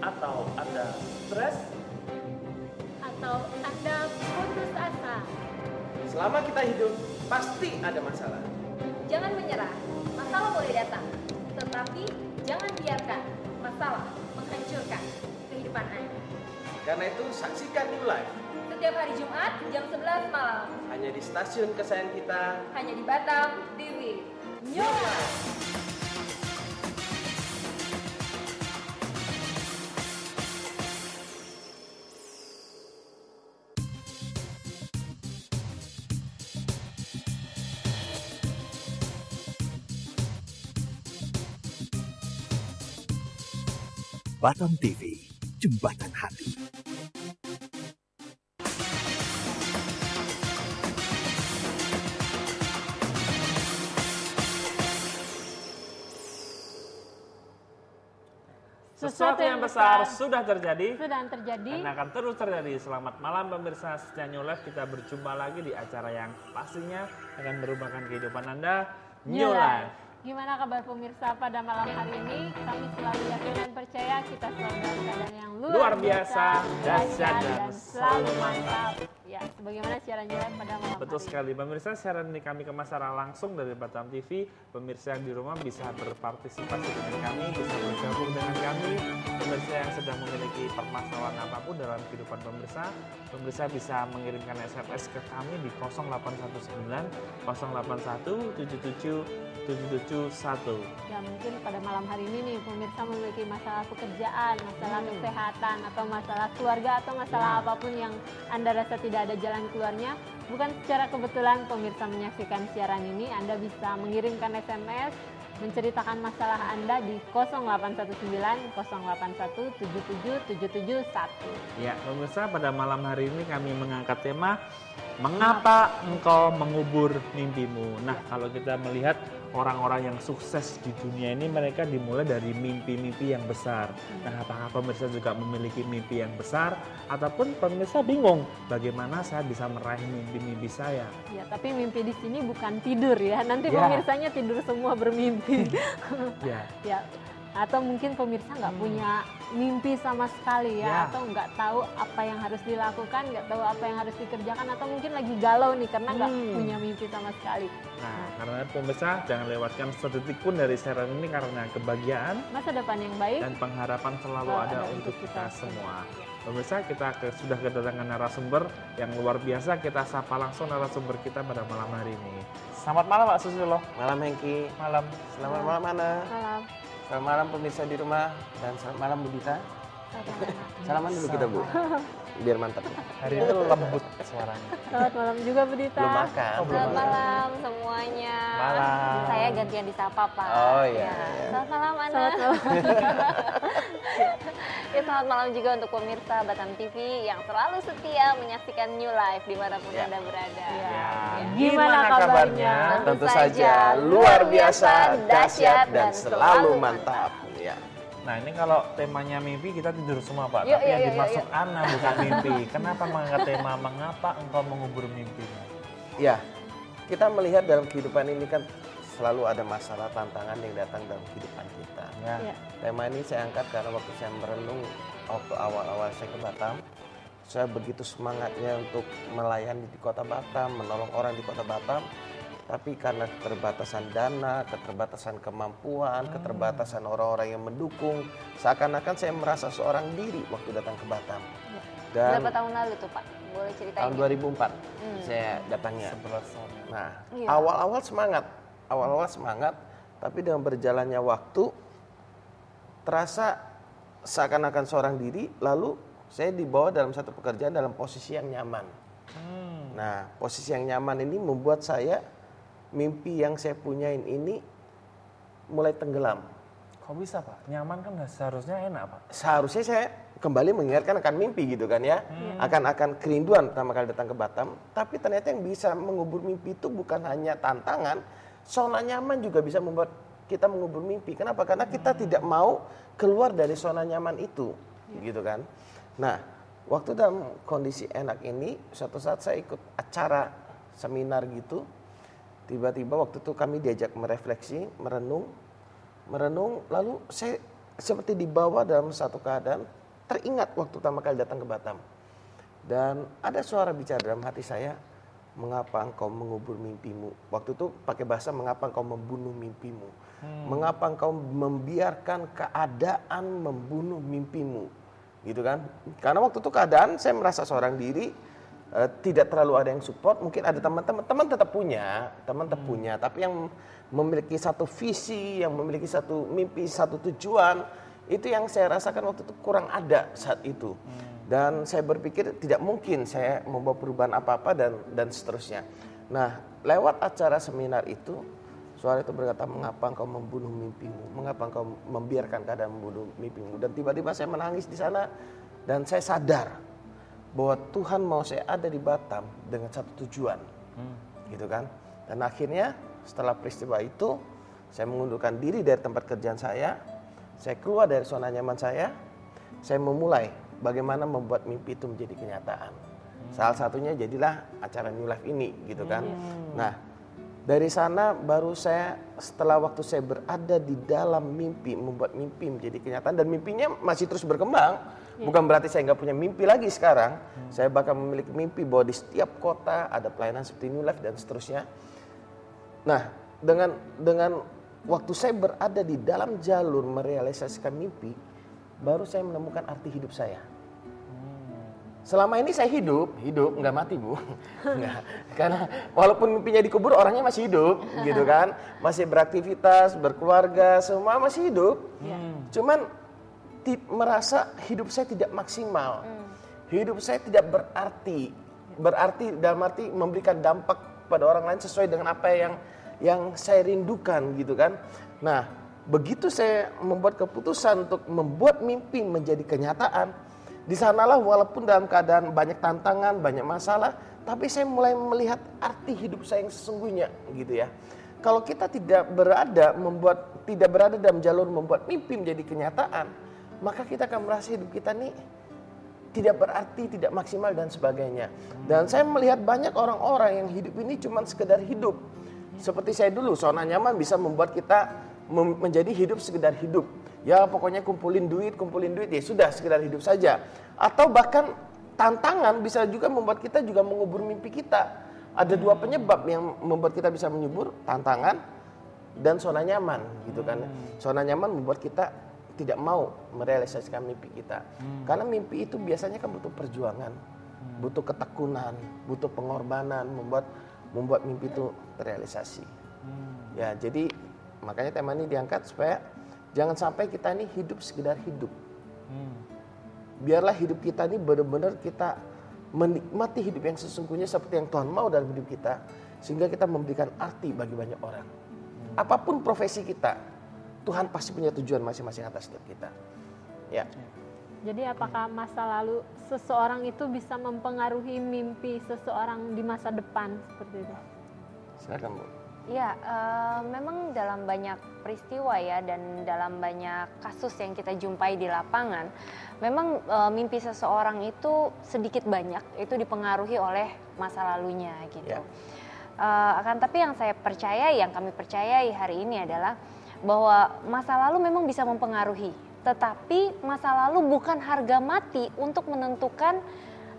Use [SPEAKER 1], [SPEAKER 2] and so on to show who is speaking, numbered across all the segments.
[SPEAKER 1] atau Anda stres,
[SPEAKER 2] atau Anda putus asa.
[SPEAKER 3] Selama kita hidup, pasti ada masalah.
[SPEAKER 2] Jangan menyerah, masalah boleh datang. Tetapi jangan biarkan masalah menghancurkan kehidupan Anda.
[SPEAKER 3] Karena itu, saksikan New Life.
[SPEAKER 2] Setiap hari Jumat jam 11 malam.
[SPEAKER 3] Hanya di stasiun kesayangan kita.
[SPEAKER 2] Hanya di Batam TV. New Life.
[SPEAKER 4] Batam TV, Jembatan Hati.
[SPEAKER 1] sesuatu yang besar sudah terjadi
[SPEAKER 2] Sedang terjadi.
[SPEAKER 1] dan akan terus terjadi. Selamat malam pemirsa setia New Life. Kita berjumpa lagi di acara yang pastinya akan merubahkan kehidupan Anda, New Life.
[SPEAKER 2] Gimana kabar pemirsa pada malam hari ini? Kami selalu yakin dan percaya kita selalu dalam keadaan yang
[SPEAKER 1] Luar biasa, dahsyat, dan
[SPEAKER 2] selalu mantap. Ya, sebagaimana siaran New Life pada malam
[SPEAKER 1] Betul
[SPEAKER 2] hari
[SPEAKER 1] sekali pemirsa, siaran ini kami kemas secara langsung dari Batam TV. Pemirsa yang di rumah bisa berpartisipasi dengan kami, bisa bergabung dengan kami. Pemirsa yang sedang memiliki permasalahan apapun dalam kehidupan pemirsa, pemirsa bisa mengirimkan SMS ke kami di 0819 081 77 771.
[SPEAKER 2] Ya, mungkin pada malam hari ini nih pemirsa memiliki masalah pekerjaan, masalah kesehatan, atau masalah keluarga, atau masalah apapun yang Anda rasa tidak ada jalan keluarnya. Bukan secara kebetulan pemirsa menyaksikan siaran ini, Anda bisa mengirimkan SMS menceritakan masalah Anda di 0819 081 77 771.
[SPEAKER 1] Ya, pemirsa, pada malam hari ini kami mengangkat tema Mengapa Engkau Mengubur Mimpimu. Nah, kalau kita melihat orang-orang yang sukses di dunia ini, mereka dimulai dari mimpi-mimpi yang besar. Nah, apakah pemirsa juga memiliki mimpi yang besar? Ataupun pemirsa bingung, bagaimana saya bisa meraih mimpi-mimpi saya?
[SPEAKER 2] Ya, tapi mimpi di sini bukan tidur ya. Nanti
[SPEAKER 1] Ya.
[SPEAKER 2] pemirsanya tidur semua bermimpi.
[SPEAKER 1] Ya,
[SPEAKER 2] Ya, atau mungkin pemirsa nggak punya mimpi sama sekali ya,
[SPEAKER 1] Ya.
[SPEAKER 2] atau nggak tahu apa yang harus dilakukan, nggak tahu apa yang harus dikerjakan, atau mungkin lagi galau nih karena nggak punya mimpi sama sekali.
[SPEAKER 1] nah, karena pemirsa jangan lewatkan sedetik pun dari siaran ini, karena kebahagiaan
[SPEAKER 2] Masa depan yang baik.
[SPEAKER 1] dan pengharapan selalu ada untuk kita semua. Pemirsa, kita sudah kedatangan narasumber yang luar biasa. Kita sapa langsung narasumber kita pada malam hari ini. Selamat malam Pak Susilo.
[SPEAKER 3] Malam Hengki.
[SPEAKER 1] Malam.
[SPEAKER 3] Selamat malam Ana.
[SPEAKER 2] Salam.
[SPEAKER 3] Selamat malam pemirsa di rumah. Dan selamat malam Bu Dita. Salaman dulu kita Bu. Biar mantap.
[SPEAKER 1] Hari ini lembut suaranya.
[SPEAKER 2] Selamat malam juga Bu Dita.
[SPEAKER 3] Belum makan.
[SPEAKER 2] Selamat malam semuanya.
[SPEAKER 1] Malam.
[SPEAKER 2] Saya gantian disapa Pak.
[SPEAKER 3] Oh iya.
[SPEAKER 2] Selamat malam Ana. Ya, selamat malam juga untuk pemirsa Batam TV yang selalu setia menyaksikan New Life dimanapun Anda berada.
[SPEAKER 1] Ya.
[SPEAKER 2] Gimana kabarnya?
[SPEAKER 3] Tentu saja luar biasa, dahsyat, dan selalu mantap. Ya.
[SPEAKER 1] Nah, ini kalau temanya mimpi, kita tidur semua Pak.
[SPEAKER 2] Yuk,
[SPEAKER 1] Tapi
[SPEAKER 2] yuk,
[SPEAKER 1] yang
[SPEAKER 2] yuk,
[SPEAKER 1] dimaksud
[SPEAKER 2] yuk.
[SPEAKER 1] Ana bukan mimpi. Kenapa mengangkat tema Mengapa Engkau Mengubur Mimpimu?
[SPEAKER 3] Ya, kita melihat dalam kehidupan ini kan selalu ada masalah, tantangan yang datang dalam kehidupan kita.
[SPEAKER 1] Ya.
[SPEAKER 2] Ya.
[SPEAKER 3] Tema ini saya angkat karena waktu saya merenung, waktu awal-awal saya ke Batam, saya begitu semangatnya untuk melayani di kota Batam, menolong orang di kota Batam. Tapi karena keterbatasan dana, keterbatasan kemampuan, keterbatasan orang-orang yang mendukung, seakan-akan saya merasa seorang diri waktu datang ke Batam. Dan
[SPEAKER 2] Berapa tahun lalu tuh Pak? Boleh ceritain?
[SPEAKER 3] tahun 2004 saya datangnya.
[SPEAKER 1] 11 tahun.
[SPEAKER 3] Nah,
[SPEAKER 2] Iya.
[SPEAKER 3] awal-awal semangat, tapi dengan berjalannya waktu, terasa seakan-akan seorang diri, lalu saya dibawa dalam satu pekerjaan dalam posisi yang nyaman. Nah, posisi yang nyaman ini membuat saya, mimpi yang saya punyain ini mulai tenggelam.
[SPEAKER 1] Kok bisa Pak? Nyaman kan seharusnya enak Pak.
[SPEAKER 3] Seharusnya saya kembali mengingatkan akan mimpi gitu kan ya. Akan kerinduan pertama kali datang ke Batam. Tapi ternyata yang bisa mengubur mimpi itu bukan hanya tantangan. Zona nyaman juga bisa membuat kita mengubur mimpi. Kenapa? Karena kita tidak mau keluar dari zona nyaman itu. Gitu kan. Nah, waktu dalam kondisi enak ini, suatu saat saya ikut acara seminar gitu. Tiba-tiba waktu itu kami diajak merefleksi, merenung, lalu saya seperti dibawa dalam satu keadaan, teringat waktu pertama kali datang ke Batam. Dan ada suara bicara dalam hati saya, mengapa engkau mengubur mimpimu? Waktu itu pakai bahasa, mengapa engkau membunuh mimpimu? Mengapa engkau membiarkan keadaan membunuh mimpimu? Gitu kan? Karena waktu itu keadaan saya merasa seorang diri, tidak terlalu ada yang support. Mungkin ada teman tetap punya, tapi yang memiliki satu visi, yang memiliki satu mimpi, satu tujuan, itu yang saya rasakan waktu itu kurang ada saat itu. Dan saya berpikir tidak mungkin saya membawa perubahan apa-apa dan seterusnya. Nah, lewat acara seminar itu, suara itu berkata, mengapa engkau membunuh mimpimu? Mengapa engkau membiarkan keadaan membunuh mimpimu? Dan tiba-tiba saya menangis di sana dan saya sadar bahwa Tuhan mau saya ada di Batam dengan satu tujuan, gitu kan. Dan akhirnya setelah peristiwa itu, saya mengundurkan diri dari tempat kerjaan saya keluar dari zona nyaman saya memulai bagaimana membuat mimpi itu menjadi kenyataan. Salah satunya jadilah acara New Life ini, gitu kan. Nah, dari sana baru saya, setelah waktu saya berada di dalam mimpi, membuat mimpi menjadi kenyataan, dan mimpinya masih terus berkembang. Bukan berarti saya nggak punya mimpi lagi sekarang. Saya bahkan memiliki mimpi bahwa di setiap kota ada pelayanan seperti New Life dan seterusnya. Nah, dengan waktu saya berada di dalam jalur merealisasikan mimpi, baru saya menemukan arti hidup saya. Selama ini saya hidup nggak mati, Bu. Nggak. Karena walaupun mimpinya dikubur, orangnya masih hidup, gitu kan. Masih beraktivitas, berkeluarga, semua masih hidup. Cuman merasa hidup saya tidak maksimal. Hidup saya tidak berarti. Berarti dalam arti memberikan dampak pada orang lain sesuai dengan apa yang saya rindukan, gitu kan. Nah, begitu saya membuat keputusan untuk membuat mimpi menjadi kenyataan, di sanalah walaupun dalam keadaan banyak tantangan, banyak masalah, tapi saya mulai melihat arti hidup saya yang sesungguhnya, gitu ya. Kalau kita tidak berada dalam jalur membuat mimpi menjadi kenyataan, maka kita akan merasa hidup kita nih tidak berarti, tidak maksimal dan sebagainya. Dan saya melihat banyak orang-orang yang hidup ini cuma sekedar hidup. Seperti saya dulu, zona nyaman bisa membuat kita menjadi hidup sekedar hidup. Ya pokoknya kumpulin duit, ya sudah sekedar hidup saja. Atau bahkan tantangan bisa juga membuat kita juga mengubur mimpi kita. Ada dua penyebab yang membuat kita bisa menyubur, tantangan dan zona nyaman, gitu kan. Zona nyaman membuat kita tidak mau merealisasikan mimpi kita. Karena mimpi itu biasanya kan butuh perjuangan, butuh ketekunan, butuh pengorbanan, membuat mimpi itu terrealisasi. Ya, jadi makanya tema ini diangkat supaya jangan sampai kita ini hidup sekedar hidup. Biarlah hidup kita ini benar-benar kita menikmati hidup yang sesungguhnya seperti yang Tuhan mau dalam hidup kita, sehingga kita memberikan arti bagi banyak orang. Apapun profesi kita, Tuhan pasti punya tujuan masing-masing atas setiap kita. Ya.
[SPEAKER 2] Jadi apakah masa lalu seseorang itu bisa mempengaruhi mimpi seseorang di masa depan seperti itu?
[SPEAKER 3] Silakan, Bu.
[SPEAKER 5] Ya, memang dalam banyak peristiwa ya dan dalam banyak kasus yang kita jumpai di lapangan, memang mimpi seseorang itu sedikit banyak itu dipengaruhi oleh masa lalunya gitu.
[SPEAKER 3] Ya.
[SPEAKER 5] Akan tapi yang kami percayai hari ini adalah bahwa masa lalu memang bisa mempengaruhi, tetapi masa lalu bukan harga mati untuk menentukan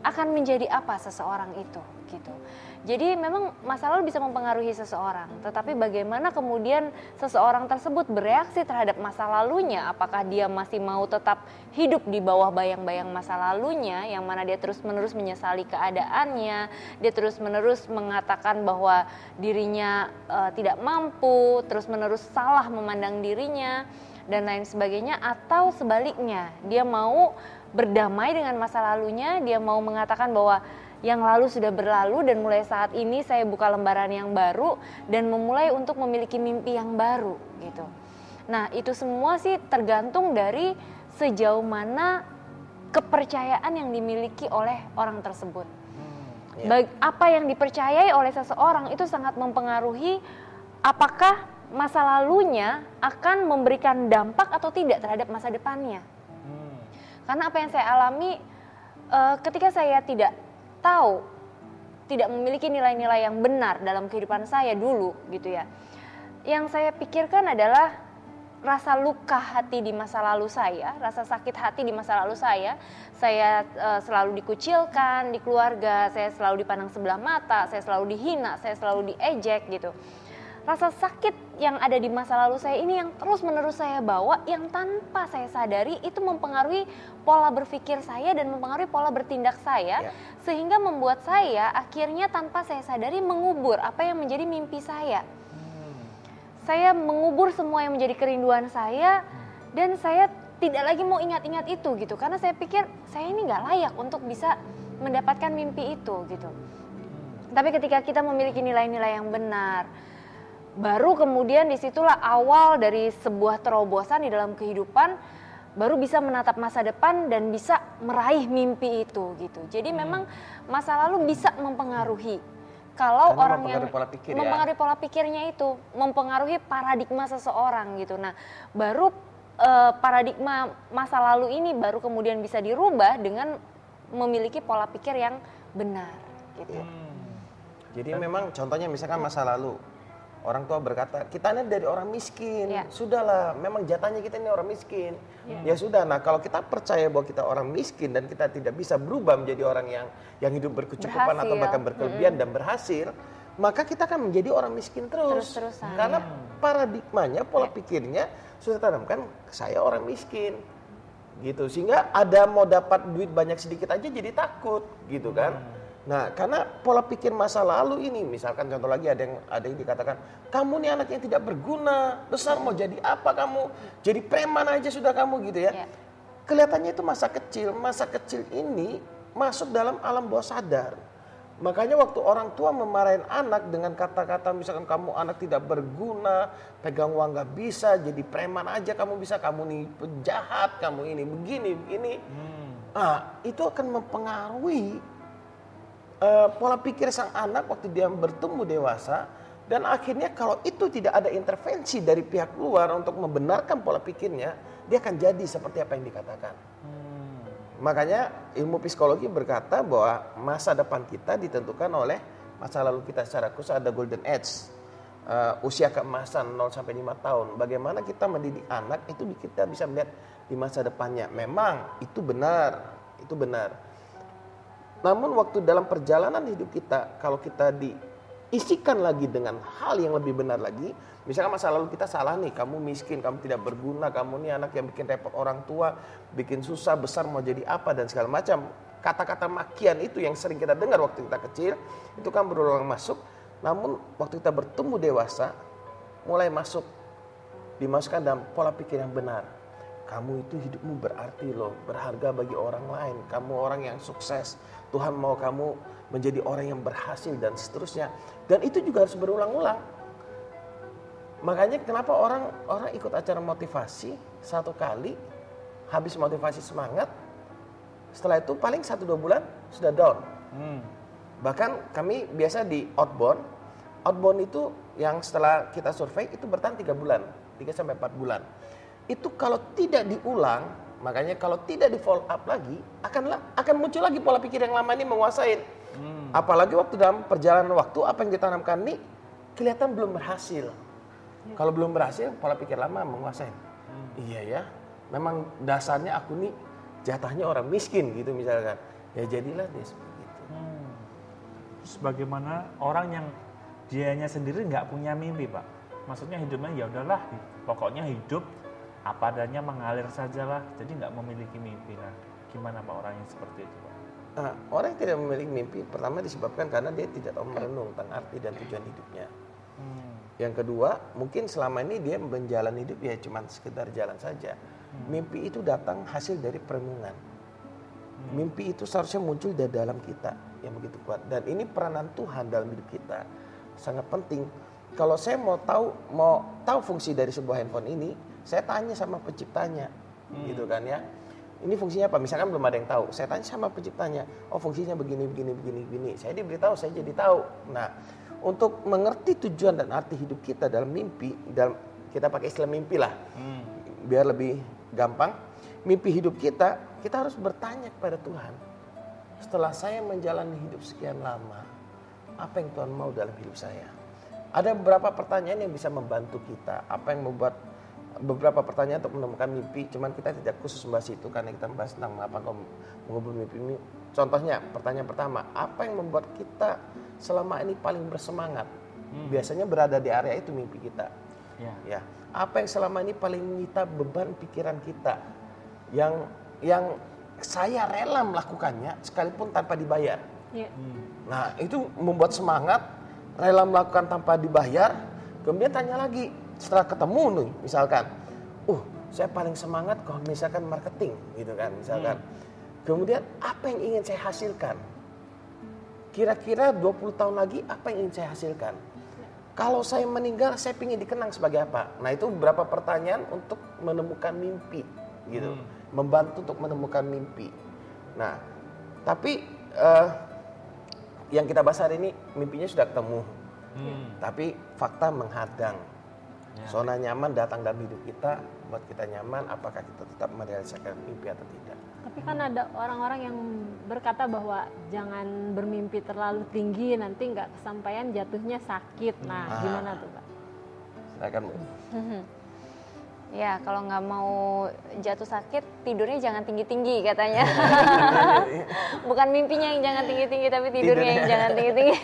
[SPEAKER 5] akan menjadi apa seseorang itu, gitu. Jadi memang masa lalu bisa mempengaruhi seseorang, tetapi bagaimana kemudian seseorang tersebut bereaksi terhadap masa lalunya, apakah dia masih mau tetap hidup di bawah bayang-bayang masa lalunya, yang mana dia terus-menerus menyesali keadaannya, dia terus-menerus mengatakan bahwa dirinya tidak mampu, terus-menerus salah memandang dirinya, dan lain sebagainya, atau sebaliknya, dia mau berdamai dengan masa lalunya, dia mau mengatakan bahwa yang lalu sudah berlalu dan mulai saat ini saya buka lembaran yang baru dan memulai untuk memiliki mimpi yang baru gitu. Nah, itu semua sih tergantung dari sejauh mana kepercayaan yang dimiliki oleh orang tersebut. Apa yang dipercayai oleh seseorang itu sangat mempengaruhi apakah masa lalunya akan memberikan dampak atau tidak terhadap masa depannya. Karena apa yang saya alami ketika saya tidak memiliki nilai-nilai yang benar dalam kehidupan saya dulu gitu ya. Yang saya pikirkan adalah rasa luka hati di masa lalu saya, rasa sakit hati di masa lalu saya selalu dikucilkan di keluarga, saya selalu dipandang sebelah mata, saya selalu dihina, saya selalu diejek gitu. Rasa sakit yang ada di masa lalu saya ini yang terus menerus saya bawa, yang tanpa saya sadari itu mempengaruhi pola berpikir saya dan mempengaruhi pola bertindak saya, sehingga membuat saya akhirnya tanpa saya sadari mengubur apa yang menjadi mimpi saya. Saya mengubur semua yang menjadi kerinduan saya, dan saya tidak lagi mau ingat-ingat itu gitu, karena saya pikir saya ini nggak layak untuk bisa mendapatkan mimpi itu gitu. Tapi ketika kita memiliki nilai-nilai yang benar, baru kemudian disitulah awal dari sebuah terobosan di dalam kehidupan, baru bisa menatap masa depan dan bisa meraih mimpi itu gitu. Jadi memang masa lalu bisa mempengaruhi. Kalau
[SPEAKER 3] Karena
[SPEAKER 5] orang yang
[SPEAKER 3] pola pikir,
[SPEAKER 5] mempengaruhi pola pikirnya itu, mempengaruhi paradigma seseorang gitu. Nah, baru paradigma masa lalu ini baru kemudian bisa dirubah dengan memiliki pola pikir yang benar gitu.
[SPEAKER 3] Jadi memang contohnya misalkan masa lalu, orang tua berkata, kita ini dari orang miskin, sudahlah, memang jatahnya kita ini orang miskin. Ya sudah, nah kalau kita percaya bahwa kita orang miskin dan kita tidak bisa berubah menjadi orang yang hidup berkecukupan atau bahkan berkelebihan dan berhasil, maka kita akan menjadi orang miskin
[SPEAKER 5] Terus-terusan.
[SPEAKER 3] Karena paradigmanya, pola pikirnya sudah tanamkan, saya orang miskin. Gitu, sehingga ada mau dapat duit banyak sedikit aja jadi takut, gitu kan. Nah, karena pola pikir masa lalu ini, misalkan contoh lagi ada yang dikatakan, kamu nih anak yang tidak berguna, besar mau jadi apa kamu? Jadi preman aja sudah kamu gitu ya. Kelihatannya itu masa kecil ini masuk dalam alam bawah sadar. Makanya waktu orang tua memarahin anak dengan kata-kata misalkan kamu anak tidak berguna, pegang uang gak bisa, jadi preman aja kamu bisa, kamu nih penjahat, kamu ini begini. Nah, itu akan mempengaruhi pola pikir sang anak waktu dia bertumbuh dewasa, dan akhirnya kalau itu tidak ada intervensi dari pihak luar untuk membenarkan pola pikirnya, dia akan jadi seperti apa yang dikatakan. Makanya ilmu psikologi berkata bahwa masa depan kita ditentukan oleh masa lalu kita. Secara khusus ada golden age, usia keemasan 0 sampai 5 tahun. Bagaimana kita mendidik anak itu kita bisa melihat di masa depannya. Memang itu benar. Namun waktu dalam perjalanan hidup kita, kalau kita diisikan lagi dengan hal yang lebih benar lagi, misalkan masa lalu kita salah nih, kamu miskin, kamu tidak berguna, kamu nih anak yang bikin repot orang tua, bikin susah, besar mau jadi apa dan segala macam. Kata-kata makian itu yang sering kita dengar waktu kita kecil, itu kan berulang masuk. Namun waktu kita bertumbuh dewasa, mulai dimasukkan dalam pola pikir yang benar. Kamu itu hidupmu berarti loh, berharga bagi orang lain. Kamu orang yang sukses. Tuhan mau kamu menjadi orang yang berhasil dan seterusnya. Dan itu juga harus berulang-ulang. Makanya kenapa orang ikut acara motivasi satu kali, habis motivasi semangat, setelah itu paling 1-2 bulan sudah down. Bahkan kami biasa di outbound itu yang setelah kita survei itu bertahan 3 bulan, 3-4 bulan. Itu kalau tidak diulang, makanya kalau tidak di follow up lagi, akan muncul lagi pola pikir yang lama ini menguasai. Apalagi waktu dalam perjalanan waktu, apa yang ditanamkan ini kelihatan belum berhasil. Kalau belum berhasil, pola pikir lama menguasai. Iya ya, memang dasarnya aku nih jatahnya orang miskin gitu misalkan. Ya jadilah dia seperti itu.
[SPEAKER 1] Terus bagaimana orang yang dianya sendiri nggak punya mimpi, Pak? Maksudnya hidupnya ya udahlah, pokoknya hidup apa adanya, mengalir sajalah, jadi nggak memiliki mimpi. Nah, gimana Pak orang yang seperti itu, Pak?
[SPEAKER 3] Nah, orang yang tidak memiliki mimpi pertama disebabkan karena dia tidak tahu merenung tentang arti dan tujuan hidupnya. Yang kedua, mungkin selama ini dia menjalani hidup ya cuma sekedar jalan saja. Mimpi itu datang hasil dari perenungan. Mimpi itu seharusnya muncul dari dalam kita yang begitu kuat. Dan ini peranan Tuhan dalam hidup kita sangat penting. Kalau saya mau tahu fungsi dari sebuah handphone ini, saya tanya sama penciptanya, gitu kan ya. Ini fungsinya apa? Misalkan belum ada yang tahu, saya tanya sama penciptanya. Oh fungsinya begini. Saya diberitahu, saya jadi tahu. Nah, untuk mengerti tujuan dan arti hidup kita dalam mimpi, kita pakai istilah mimpi lah, biar lebih gampang. Mimpi hidup kita harus bertanya kepada Tuhan. Setelah saya menjalani hidup sekian lama, apa yang Tuhan mau dalam hidup saya? Ada beberapa pertanyaan yang bisa membantu kita. Apa yang membuat beberapa pertanyaan untuk menemukan mimpi, cuman kita tidak khusus membahas itu karena kita membahas tentang mengapa kau mengubur mimpi. Contohnya, pertanyaan pertama, apa yang membuat kita selama ini paling bersemangat? Biasanya berada di area itu mimpi kita. Ya. Apa yang selama ini paling menyita beban pikiran kita? Yang saya rela melakukannya sekalipun tanpa dibayar. Nah, itu membuat semangat, rela melakukan tanpa dibayar. Kemudian tanya lagi, setelah ketemu nih, misalkan, saya paling semangat kalau misalkan marketing, gitu kan, misalkan. Kemudian apa yang ingin saya hasilkan? Kira-kira 20 tahun lagi apa yang ingin saya hasilkan? Kalau saya meninggal, saya ingin dikenang sebagai apa? Nah, itu beberapa pertanyaan untuk menemukan mimpi, gitu. Membantu untuk menemukan mimpi. Nah, tapi yang kita bahas hari ini, mimpinya sudah ketemu. Tapi fakta menghadang. Zona nyaman datang dalam hidup kita, buat kita nyaman, apakah kita tetap merealisasikan mimpi atau tidak.
[SPEAKER 2] Tapi kan ada orang-orang yang berkata bahwa jangan bermimpi terlalu tinggi, nanti nggak kesampaian, jatuhnya sakit. Nah, gimana tuh, Pak?
[SPEAKER 3] Silakan, Bu.
[SPEAKER 5] Ya, kalau nggak mau jatuh sakit, tidurnya jangan tinggi-tinggi katanya. Bukan mimpinya yang jangan tinggi-tinggi, tapi tidurnya yang jangan tinggi-tinggi.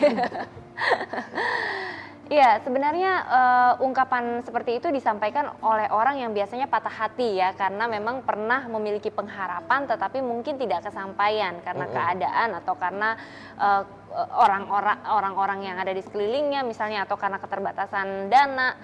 [SPEAKER 5] Iya, sebenarnya ungkapan seperti itu disampaikan oleh orang yang biasanya patah hati ya, karena memang pernah memiliki pengharapan tetapi mungkin tidak kesampaian karena keadaan atau karena orang-orang yang ada di sekelilingnya misalnya, atau karena keterbatasan dana,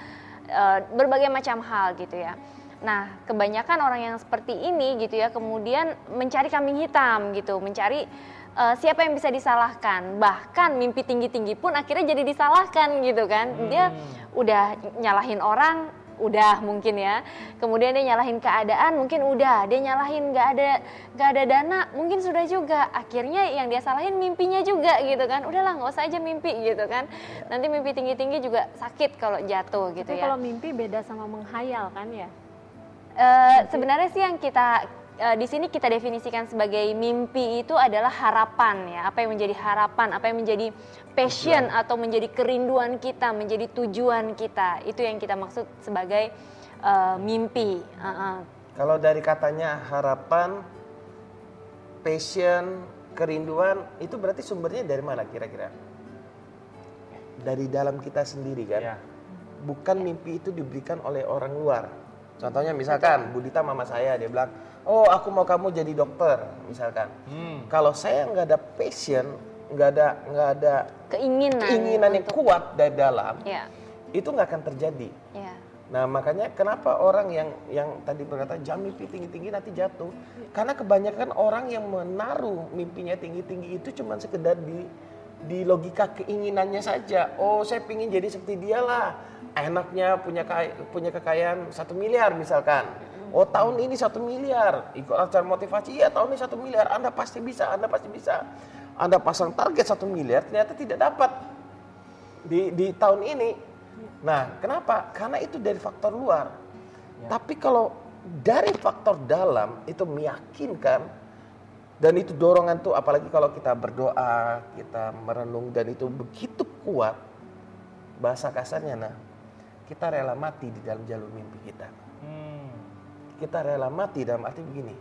[SPEAKER 5] berbagai macam hal gitu ya. Nah, kebanyakan orang yang seperti ini gitu ya, kemudian mencari kambing hitam gitu, mencari siapa yang bisa disalahkan. Bahkan mimpi tinggi-tinggi pun akhirnya jadi disalahkan gitu kan. Dia udah nyalahin orang, udah mungkin ya. Kemudian dia nyalahin keadaan, mungkin udah. Dia nyalahin nggak ada dana, mungkin sudah juga. Akhirnya yang dia salahin mimpinya juga gitu kan. Udahlah, nggak usah aja mimpi gitu kan. Nanti mimpi tinggi-tinggi juga sakit kalau jatuh gitu.
[SPEAKER 2] Tapi
[SPEAKER 5] ya.
[SPEAKER 2] kalau mimpi beda sama menghayal kan ya?
[SPEAKER 5] Sebenarnya sih yang kita di sini kita definisikan sebagai mimpi itu adalah harapan ya. Apa yang menjadi harapan, apa yang menjadi passion atau menjadi kerinduan kita, menjadi tujuan kita. Itu yang kita maksud sebagai mimpi.
[SPEAKER 3] Kalau dari katanya harapan, passion, kerinduan, itu berarti sumbernya dari mana kira-kira? Dari dalam kita sendiri kan? Bukan mimpi itu diberikan oleh orang luar. Contohnya misalkan Bu Dita mama saya, dia bilang, oh aku mau kamu jadi dokter misalkan. Kalau saya nggak ada passion, nggak ada keinginan yang kuat dari dalam, itu nggak akan terjadi. Nah makanya kenapa orang yang tadi berkata jangan mimpi tinggi-tinggi nanti jatuh, karena kebanyakan orang yang menaruh mimpinya tinggi-tinggi itu cuma sekedar di logika keinginannya saja. Oh saya pingin jadi seperti dia lah, enaknya punya kekayaan 1 miliar misalkan. Oh tahun ini 1 miliar, ikut acara motivasi, iya tahun ini 1 miliar, Anda pasti bisa, Anda pasti bisa. Anda pasang target 1 miliar, ternyata tidak dapat di tahun ini. Nah kenapa? Karena itu dari faktor luar. Tapi kalau dari faktor dalam itu meyakinkan, dan itu dorongan tuh, apalagi kalau kita berdoa, kita merenung dan itu begitu kuat, bahasa kasarnya kita rela mati di dalam jalur mimpi kita. Kita rela mati dalam arti begini,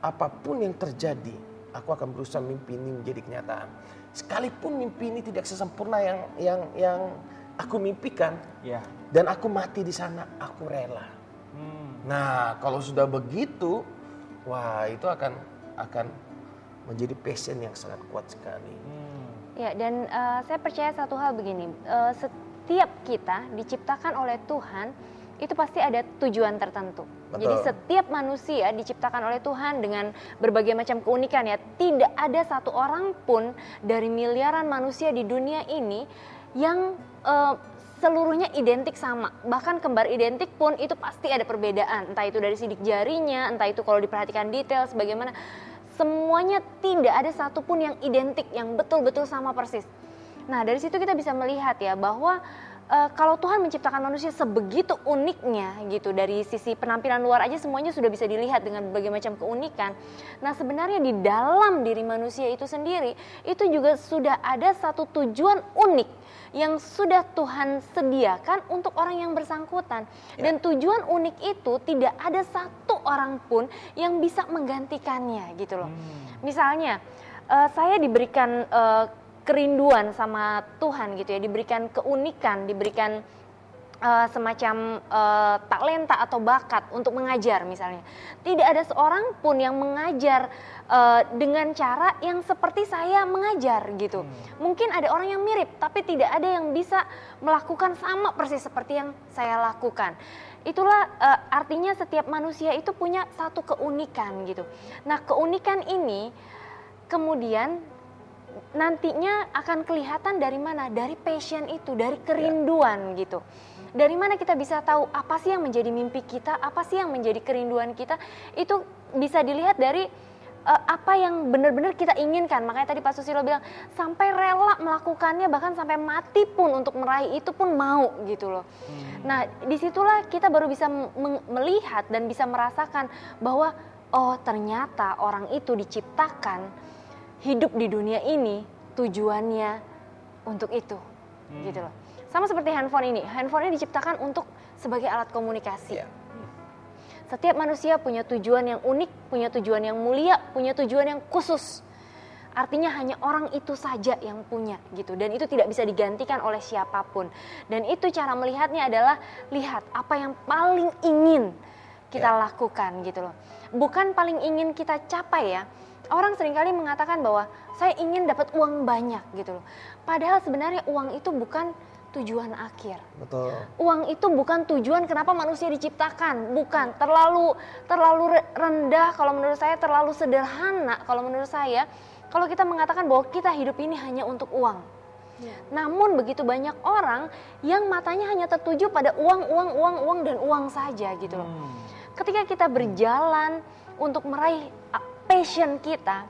[SPEAKER 3] apapun yang terjadi, aku akan berusaha mimpi ini menjadi kenyataan. Sekalipun mimpi ini tidak sesempurna yang aku mimpikan, dan aku mati di sana, aku rela. Nah kalau sudah begitu, wah itu akan menjadi passion yang sangat kuat sekali.
[SPEAKER 5] Ya, dan saya percaya satu hal begini, setiap kita diciptakan oleh Tuhan itu pasti ada tujuan tertentu.
[SPEAKER 3] Betul.
[SPEAKER 5] Jadi setiap manusia diciptakan oleh Tuhan dengan berbagai macam keunikan ya. Tidak ada satu orang pun dari miliaran manusia di dunia ini yang seluruhnya identik sama. Bahkan kembar identik pun itu pasti ada perbedaan. Entah itu dari sidik jarinya, entah itu kalau diperhatikan detail sebagaimana. Semuanya tidak ada satupun yang identik, yang betul-betul sama persis. Nah dari situ kita bisa melihat ya bahwa kalau Tuhan menciptakan manusia sebegitu uniknya gitu, dari sisi penampilan luar aja semuanya sudah bisa dilihat dengan berbagai macam keunikan. Nah sebenarnya di dalam diri manusia itu sendiri itu juga sudah ada satu tujuan unik yang sudah Tuhan sediakan untuk orang yang bersangkutan. Dan tujuan unik itu tidak ada satu orang pun yang bisa menggantikannya gitu loh. Misalnya saya diberikan kerinduan sama Tuhan gitu ya, diberikan keunikan, diberikan semacam talenta atau bakat untuk mengajar misalnya. Tidak ada seorang pun yang mengajar dengan cara yang seperti saya mengajar gitu. Mungkin ada orang yang mirip, tapi tidak ada yang bisa melakukan sama persis seperti yang saya lakukan. Itulah artinya setiap manusia itu punya satu keunikan gitu. Nah keunikan ini kemudian nantinya akan kelihatan dari mana? Dari passion itu, dari kerinduan gitu. Dari mana kita bisa tahu apa sih yang menjadi mimpi kita, apa sih yang menjadi kerinduan kita? Itu bisa dilihat dari apa yang benar-benar kita inginkan. Makanya tadi Pak Susilo bilang sampai rela melakukannya, bahkan sampai mati pun untuk meraih itu pun mau gitu loh. Nah disitulah kita baru bisa melihat dan bisa merasakan bahwa oh ternyata orang itu diciptakan hidup di dunia ini tujuannya untuk itu, gitu loh. Sama seperti handphone ini diciptakan untuk sebagai alat komunikasi. Setiap manusia punya tujuan yang unik, punya tujuan yang mulia, punya tujuan yang khusus. Artinya hanya orang itu saja yang punya gitu, dan itu tidak bisa digantikan oleh siapapun. Dan itu cara melihatnya adalah lihat apa yang paling ingin kita lakukan gitu loh. Bukan paling ingin kita capai ya. Orang seringkali mengatakan bahwa saya ingin dapat uang banyak gitu loh. Padahal sebenarnya uang itu bukan tujuan akhir.
[SPEAKER 3] Betul.
[SPEAKER 5] Uang itu bukan tujuan kenapa manusia diciptakan. Bukan, terlalu rendah kalau menurut saya, terlalu sederhana kalau menurut saya. Kalau kita mengatakan bahwa kita hidup ini hanya untuk uang. Namun begitu banyak orang yang matanya hanya tertuju pada uang dan uang saja gitu loh. Ketika kita berjalan untuk meraih passion kita,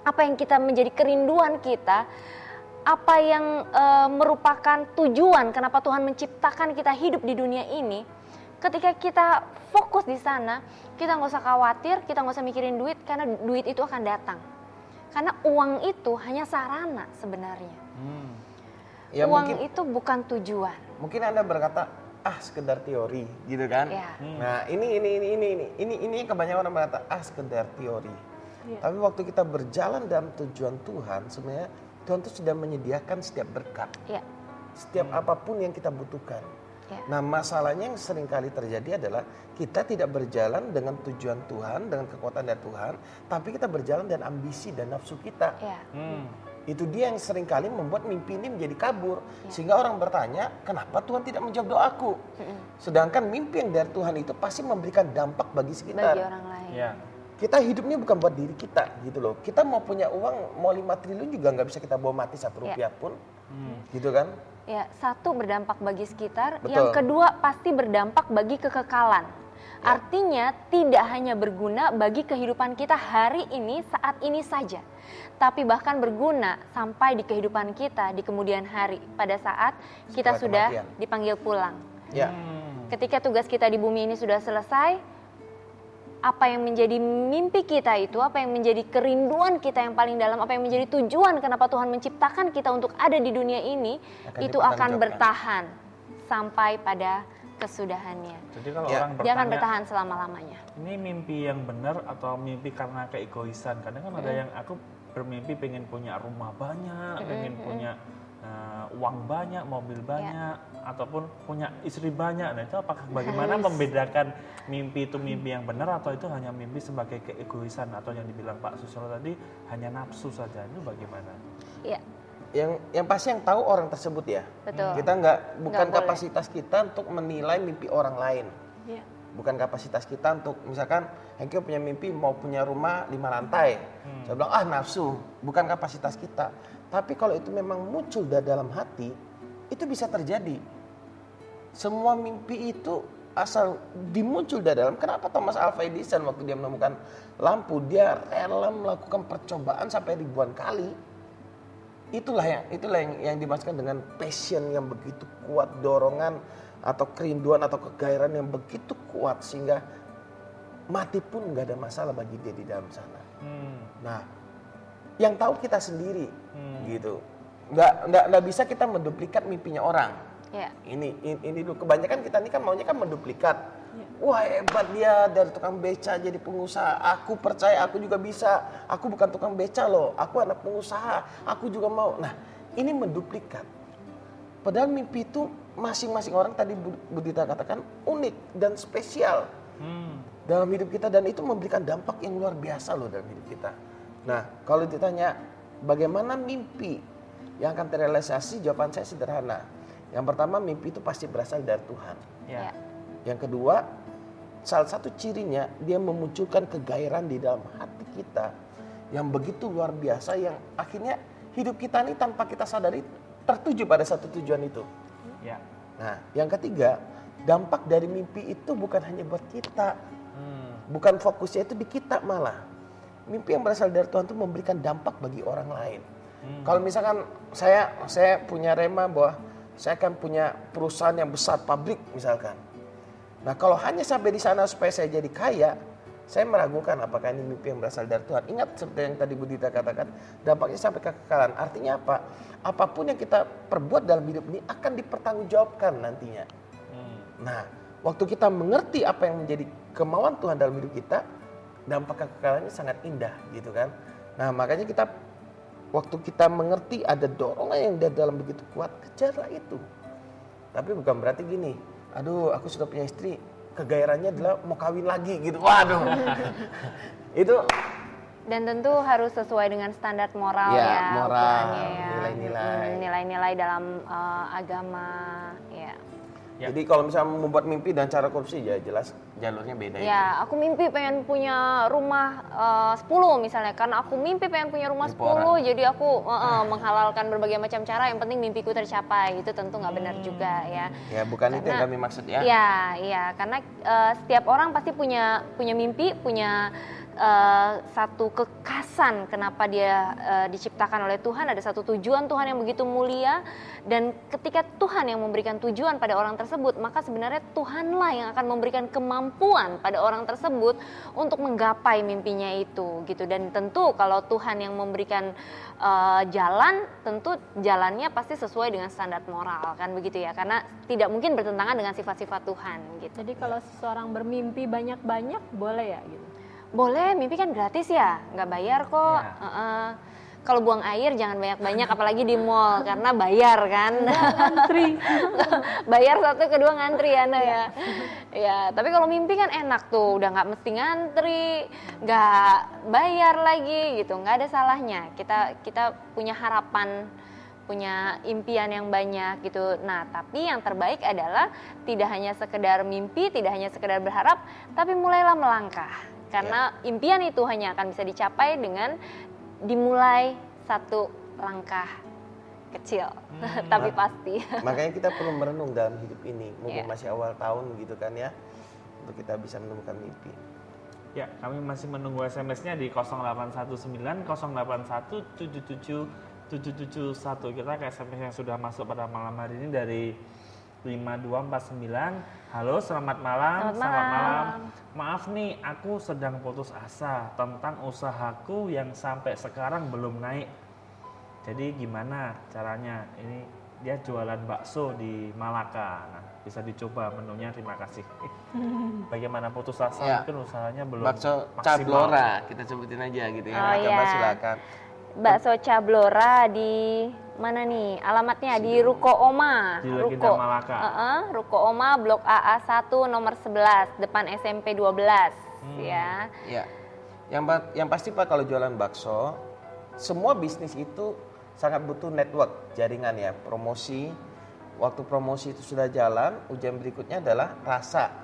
[SPEAKER 5] apa yang kita menjadi kerinduan kita, apa yang merupakan tujuan kenapa Tuhan menciptakan kita hidup di dunia ini, ketika kita fokus di sana, kita nggak usah khawatir, kita nggak usah mikirin duit, karena duit itu akan datang. Karena uang itu hanya sarana sebenarnya.
[SPEAKER 3] Ya,
[SPEAKER 5] uang
[SPEAKER 3] mungkin,
[SPEAKER 5] itu bukan tujuan.
[SPEAKER 3] Mungkin Anda berkata, sekedar teori, gitu kan? Nah, ini kebanyakan orang berkata, sekedar teori. Tapi waktu kita berjalan dalam tujuan Tuhan, sebenarnya Tuhan itu sudah menyediakan setiap berkat. Setiap apapun yang kita butuhkan. Nah masalahnya yang sering kali terjadi adalah kita tidak berjalan dengan tujuan Tuhan, dengan kekuatan dari Tuhan, tapi kita berjalan dengan ambisi dan nafsu kita. Itu dia yang sering kali membuat mimpi ini menjadi kabur. Sehingga orang bertanya, kenapa Tuhan tidak menjawab doaku? Sedangkan mimpi yang dari Tuhan itu pasti memberikan dampak bagi sekitar.
[SPEAKER 5] Bagi orang lain.
[SPEAKER 3] Kita hidup ini bukan buat diri kita gitu loh. Kita mau punya uang, mau 5 triliun juga nggak bisa kita bawa mati 1 rupiah pun. Gitu kan?
[SPEAKER 5] Ya, satu berdampak bagi sekitar,
[SPEAKER 3] Betul.
[SPEAKER 5] yang kedua pasti berdampak bagi kekekalan. Artinya tidak hanya berguna bagi kehidupan kita hari ini, saat ini saja. Tapi bahkan berguna sampai di kehidupan kita di kemudian hari, pada saat kita sudah dipanggil pulang. Ketika tugas kita di bumi ini sudah selesai, apa yang menjadi mimpi kita itu, apa yang menjadi kerinduan kita yang paling dalam, apa yang menjadi tujuan kenapa Tuhan menciptakan kita untuk ada di dunia ini, itu akan bertahan sampai pada kesudahannya.
[SPEAKER 1] Jadi kalau orang
[SPEAKER 5] dia akan
[SPEAKER 1] bertanya,
[SPEAKER 5] bertahan selama-lamanya.
[SPEAKER 1] ini mimpi yang benar atau mimpi karena keegoisan? Kadang kan ada yang aku bermimpi pengen punya rumah banyak, pengen punya uang banyak, mobil banyak, ataupun punya istri banyak. Nah itu apakah bagaimana membedakan mimpi itu mimpi yang benar atau itu hanya mimpi sebagai keegoisan atau yang dibilang Pak Susilo tadi hanya nafsu saja? Itu bagaimana?
[SPEAKER 3] Yang pasti yang tahu orang tersebut ya.
[SPEAKER 5] Betul.
[SPEAKER 3] Kita bukan
[SPEAKER 5] boleh.
[SPEAKER 3] kapasitas kita untuk menilai mimpi orang lain. Bukan kapasitas kita untuk misalkan Hengki punya mimpi mau punya rumah 5 lantai. Saya bilang nafsu, bukan kapasitas kita. Tapi kalau itu memang muncul dari dalam hati, itu bisa terjadi. Semua mimpi itu asal dimuncul dari dalam. Kenapa Thomas Alva Edison waktu dia menemukan lampu, dia rela melakukan percobaan sampai ribuan kali. itulah yang dimaksudkan dengan passion yang begitu kuat, dorongan atau kerinduan atau kegairahan yang begitu kuat sehingga mati pun nggak ada masalah bagi dia di dalam sana. Nah, yang tahu kita sendiri, gitu. Nggak bisa kita menduplikat mimpinya orang.
[SPEAKER 5] Ya.
[SPEAKER 3] Ini dulu kebanyakan kita ini kan maunya kan menduplikat. Wah hebat dia dari tukang beca jadi pengusaha. Aku percaya aku juga bisa. Aku bukan tukang beca loh. Aku anak pengusaha. Aku juga mau. Nah ini menduplikat. Padahal mimpi itu masing-masing orang tadi Budita katakan unik dan spesial dalam hidup kita. Dan itu memberikan dampak yang luar biasa loh dalam hidup kita. Nah kalau ditanya bagaimana mimpi yang akan terrealisasi, jawaban saya sederhana. Yang pertama mimpi itu pasti berasal dari Tuhan.
[SPEAKER 1] Ya.
[SPEAKER 3] Yang kedua, salah satu cirinya dia memunculkan kegairahan di dalam hati kita yang begitu luar biasa yang akhirnya hidup kita ini tanpa kita sadari tertuju pada satu tujuan itu.
[SPEAKER 1] Ya.
[SPEAKER 3] Nah, yang ketiga, dampak dari mimpi itu bukan hanya buat kita. Bukan fokusnya itu di kita malah. Mimpi yang berasal dari Tuhan itu memberikan dampak bagi orang lain. Kalau misalkan saya punya rema bahwa saya akan punya perusahaan yang besar, pabrik misalkan. Nah kalau hanya sampai di sana supaya saya jadi kaya, saya meragukan apakah ini mimpi yang berasal dari Tuhan. Ingat seperti yang tadi Budita katakan, dampaknya sampai kekekalan. Artinya apa? Apapun yang kita perbuat dalam hidup ini akan dipertanggungjawabkan nantinya. Nah waktu kita mengerti apa yang menjadi kemauan Tuhan dalam hidup kita, dampak kekekalannya sangat indah gitu kan. Nah makanya waktu kita mengerti ada dorongan yang dari dalam begitu kuat, kejarlah itu. Tapi bukan berarti gini, aduh aku sudah punya istri, kegairahannya adalah mau kawin lagi gitu. Waduh. Itu.
[SPEAKER 5] Dan tentu harus sesuai dengan standar moral
[SPEAKER 3] Ya,
[SPEAKER 5] ya.
[SPEAKER 3] moral,
[SPEAKER 5] ukurannya ya.
[SPEAKER 3] nilai-nilai.
[SPEAKER 5] Nilai-nilai dalam agama ya.
[SPEAKER 3] Jadi kalau misalnya membuat mimpi dan cara korupsi ya jelas jalurnya beda itu.
[SPEAKER 5] Ya, aku mimpi pengen punya rumah 10 misalnya. Karena aku mimpi pengen punya rumah 10, jadi aku menghalalkan berbagai macam cara. Yang penting mimpiku tercapai. Itu tentu nggak benar juga ya.
[SPEAKER 3] Ya bukan itu yang kami maksud ya.
[SPEAKER 5] Iya. Karena setiap orang pasti punya mimpi, punya satu kekasan kenapa dia diciptakan oleh Tuhan. Ada satu tujuan Tuhan yang begitu mulia. Dan ketika Tuhan yang memberikan tujuan pada orang tersebut, maka sebenarnya Tuhanlah yang akan memberikan kemampuan pada orang tersebut untuk menggapai mimpinya itu gitu. Dan tentu kalau Tuhan yang memberikan jalan, tentu jalannya pasti sesuai dengan standar moral kan begitu ya. Karena tidak mungkin bertentangan dengan sifat-sifat Tuhan gitu.
[SPEAKER 2] Jadi kalau seseorang bermimpi banyak-banyak boleh ya gitu?
[SPEAKER 5] Boleh, mimpi kan gratis ya, nggak bayar kok.
[SPEAKER 1] Ya.
[SPEAKER 5] Kalau buang air jangan banyak-banyak, apalagi di mall karena bayar kan.
[SPEAKER 2] Ngantri.
[SPEAKER 5] Bayar satu, kedua ngantri ya, Nah ya. Ya, tapi kalau mimpi kan enak tuh, udah nggak mesti ngantri, nggak bayar lagi gitu, nggak ada salahnya. Kita punya harapan, punya impian yang banyak gitu. Nah, tapi yang terbaik adalah tidak hanya sekedar mimpi, tidak hanya sekedar berharap, tapi mulailah melangkah. Karena impian itu hanya akan bisa dicapai dengan dimulai satu langkah kecil, tapi pasti.
[SPEAKER 3] Makanya kita perlu merenung dalam hidup ini, mumpung masih awal tahun gitu kan ya, untuk kita bisa menemukan mimpi.
[SPEAKER 1] Ya, kami masih menunggu SMS-nya di 0819 081 77 771. Kita ke SMS yang sudah masuk pada malam hari ini dari 5249. Halo, selamat malam.
[SPEAKER 5] Selamat malam.
[SPEAKER 1] Maaf nih, aku sedang putus asa tentang usahaku yang sampai sekarang belum naik. Jadi gimana caranya? Ini dia jualan bakso di Malaka. Nah, bisa dicoba menunya. Terima kasih. Bagaimana putus asa?
[SPEAKER 3] Ya.
[SPEAKER 1] Mungkin usahanya belum
[SPEAKER 3] Bakso
[SPEAKER 1] maksimal.
[SPEAKER 3] Cablora, kita sebutin aja gitu ya.
[SPEAKER 5] Oh,
[SPEAKER 3] Coba
[SPEAKER 5] iya.
[SPEAKER 3] silakan.
[SPEAKER 5] Bakso Cablora di mana nih? Alamatnya di Ruko Oma.
[SPEAKER 1] Di Legenda Malaka.
[SPEAKER 5] Ruko Oma Blok AA 1 nomor 11 depan SMP 12 ya.
[SPEAKER 3] Ya. Yang pasti Pak kalau jualan bakso, semua bisnis itu sangat butuh network, jaringan ya, promosi. Waktu promosi itu sudah jalan, ujian berikutnya adalah rasa.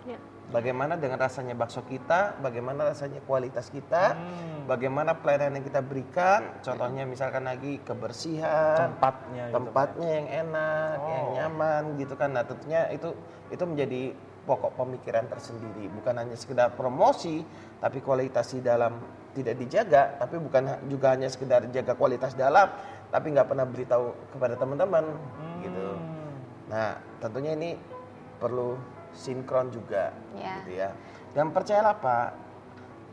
[SPEAKER 2] Ya.
[SPEAKER 3] Bagaimana dengan rasanya bakso kita, bagaimana rasanya kualitas kita, bagaimana pelayanan yang kita berikan, contohnya misalkan lagi kebersihan, tempatnya yang enak, yang nyaman gitu kan. Nah tentunya itu menjadi pokok pemikiran tersendiri. Bukan hanya sekedar promosi, tapi kualitas di dalam tidak dijaga, tapi bukan juga hanya sekedar jaga kualitas dalam, tapi nggak pernah beritahu kepada teman-teman gitu. Nah, tentunya ini perlu sinkron juga gitu ya. Dan percayalah Pak,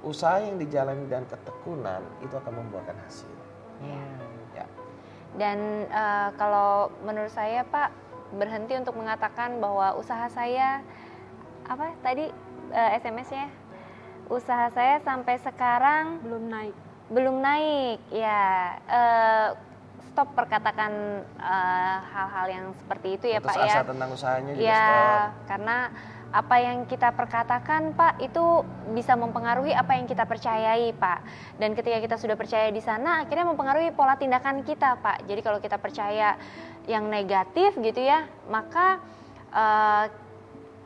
[SPEAKER 3] usaha yang dijalani dan ketekunan itu akan membuahkan hasil. Ya.
[SPEAKER 5] Dan kalau menurut saya Pak, berhenti untuk mengatakan bahwa usaha saya apa tadi SMS-nya, usaha saya sampai sekarang belum naik ya. Stop perkatakan hal-hal yang seperti itu ya
[SPEAKER 3] Putus
[SPEAKER 5] Pak ya.
[SPEAKER 3] asa tentang usahanya juga
[SPEAKER 5] ya,
[SPEAKER 3] stop.
[SPEAKER 5] Karena apa yang kita perkatakan Pak itu bisa mempengaruhi apa yang kita percayai Pak. Dan ketika kita sudah percaya di sana, akhirnya mempengaruhi pola tindakan kita Pak. Jadi kalau kita percaya yang negatif gitu ya, maka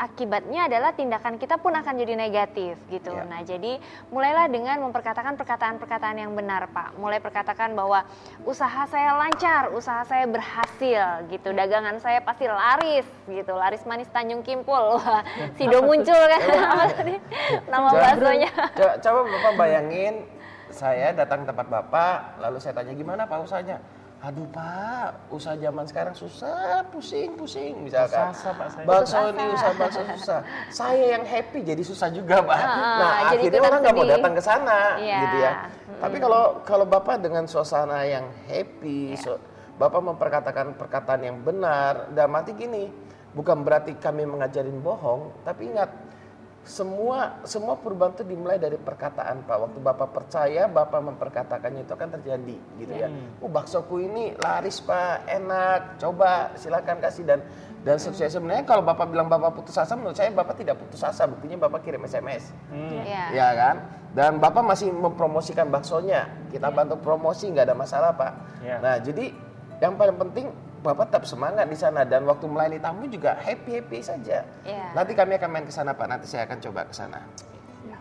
[SPEAKER 5] akibatnya adalah tindakan kita pun akan jadi negatif gitu. Nah, jadi mulailah dengan memperkatakan perkataan-perkataan yang benar, Pak. Mulai perkatakan bahwa usaha saya lancar, usaha saya berhasil gitu. Dagangan saya pasti laris gitu. Laris manis Tanjung Kimpul. Wah, Sido muncul kan apa tadi? Nama baksonya.
[SPEAKER 3] Coba Bapak bayangin saya datang ke tempat Bapak, lalu saya tanya gimana Pak usahanya? Aduh Pak, usaha zaman sekarang susah, pusing misalkan. Bakso ini usaha bakso susah. Saya yang happy jadi susah juga Pak. Nah akhirnya orang nggak mau datang ke sana, gitu ya. Tapi kalau Bapak dengan suasana yang happy, Bapak memperkatakan perkataan yang benar, dan mati gini, bukan berarti kami mengajarin bohong, tapi ingat semua perubahan itu dimulai dari perkataan Pak. Waktu Bapak percaya, Bapak memperkatakannya itu akan terjadi gitu ya. Baksoku ini laris Pak, enak, coba silakan kasih dan sukses. Sebenarnya kalau Bapak bilang Bapak putus asa, menurut saya Bapak tidak putus asa, buktinya Bapak kirim SMS. Ya kan? Dan Bapak masih mempromosikan baksonya. Kita bantu promosi, nggak ada masalah Pak. Nah, jadi yang paling penting Bapak tetap semangat di sana, dan waktu melayani tamu juga happy saja. Nanti kami akan main ke sana Pak, nanti saya akan coba ke sana.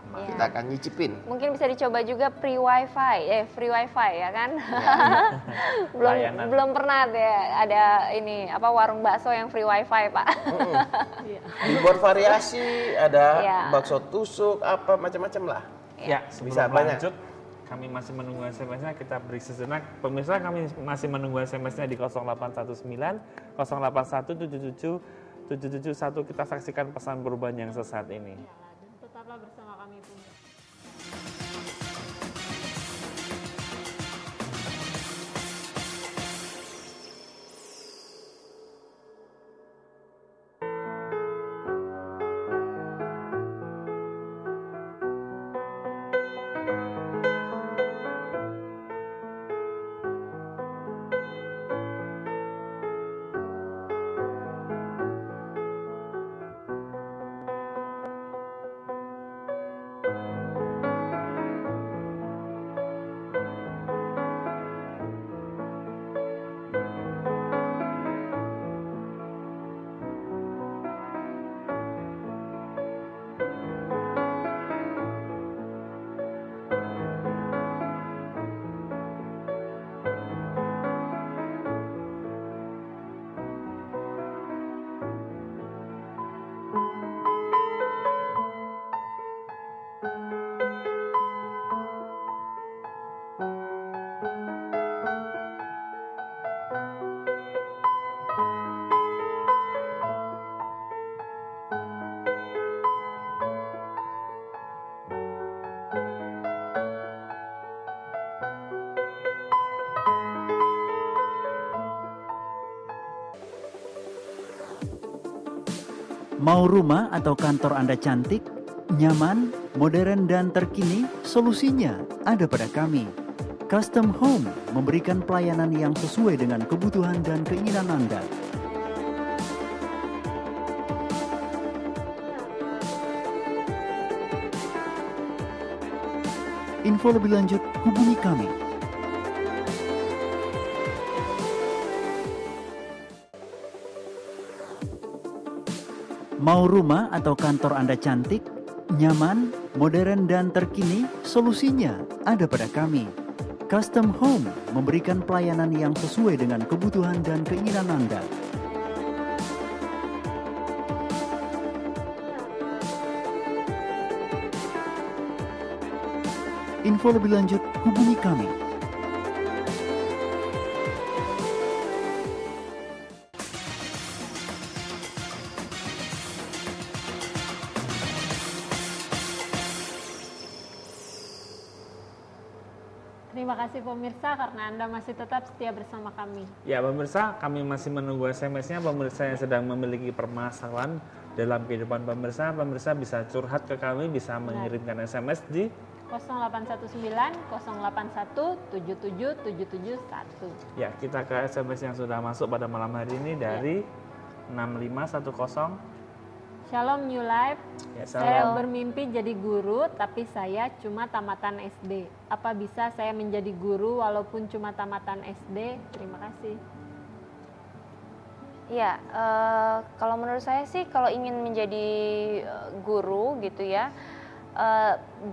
[SPEAKER 3] Kita akan nyicipin.
[SPEAKER 5] Mungkin bisa dicoba juga free wifi ya kan? belum pernah ada ini apa warung bakso yang free wifi Pak.
[SPEAKER 3] Dibuat variasi, ada bakso tusuk apa macam-macam lah.
[SPEAKER 1] Ya, bisa lanjut. Kami masih menunggu SMS-nya, kita beri sejenak. Pemirsa, kami masih menunggu SMS-nya di 0819 081 77 771. Kita saksikan pesan perubahan yang sesaat ini.
[SPEAKER 2] Dan tetaplah bersama kami pemirsa.
[SPEAKER 6] Mau rumah atau kantor Anda cantik, nyaman, modern, dan terkini? Solusinya ada pada kami. Custom Home memberikan pelayanan yang sesuai dengan kebutuhan dan keinginan Anda. Info lebih lanjut, hubungi kami. Mau rumah atau kantor Anda cantik, nyaman, modern, dan terkini? Solusinya ada pada kami. Custom Home memberikan pelayanan yang sesuai dengan kebutuhan dan keinginan Anda. Info lebih lanjut, hubungi kami.
[SPEAKER 2] Terima kasih pemirsa karena Anda masih tetap setia bersama kami.
[SPEAKER 1] Ya pemirsa, kami masih menunggu SMS-nya. Pemirsa yang sedang memiliki permasalahan dalam kehidupan pemirsa bisa curhat ke kami, bisa mengirimkan SMS di
[SPEAKER 2] 0819 081 77771.
[SPEAKER 1] Ya, kita ke SMS yang sudah masuk pada malam hari ini dari 6510.
[SPEAKER 2] Shalom New Life,
[SPEAKER 1] Ya,
[SPEAKER 2] saya
[SPEAKER 1] salam.
[SPEAKER 2] bermimpi jadi guru tapi saya cuma tamatan SD. Apa bisa saya menjadi guru walaupun cuma tamatan SD? Terima kasih.
[SPEAKER 5] Ya, kalau menurut saya sih kalau ingin menjadi guru gitu ya,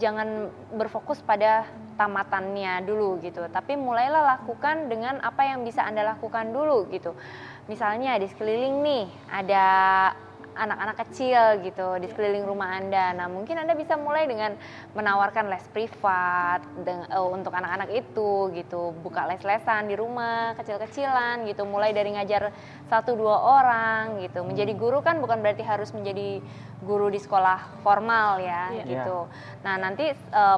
[SPEAKER 5] jangan berfokus pada tamatannya dulu gitu, tapi mulailah lakukan dengan apa yang bisa Anda lakukan dulu gitu. Misalnya di sekeliling nih ada anak-anak kecil gitu di sekeliling rumah Anda. Nah, mungkin Anda bisa mulai dengan menawarkan les privat untuk anak-anak itu gitu. Buka les-lesan di rumah kecil-kecilan gitu. Mulai dari ngajar 1-2 orang gitu. Menjadi guru kan bukan berarti harus menjadi guru di sekolah formal ya gitu. Nah, nanti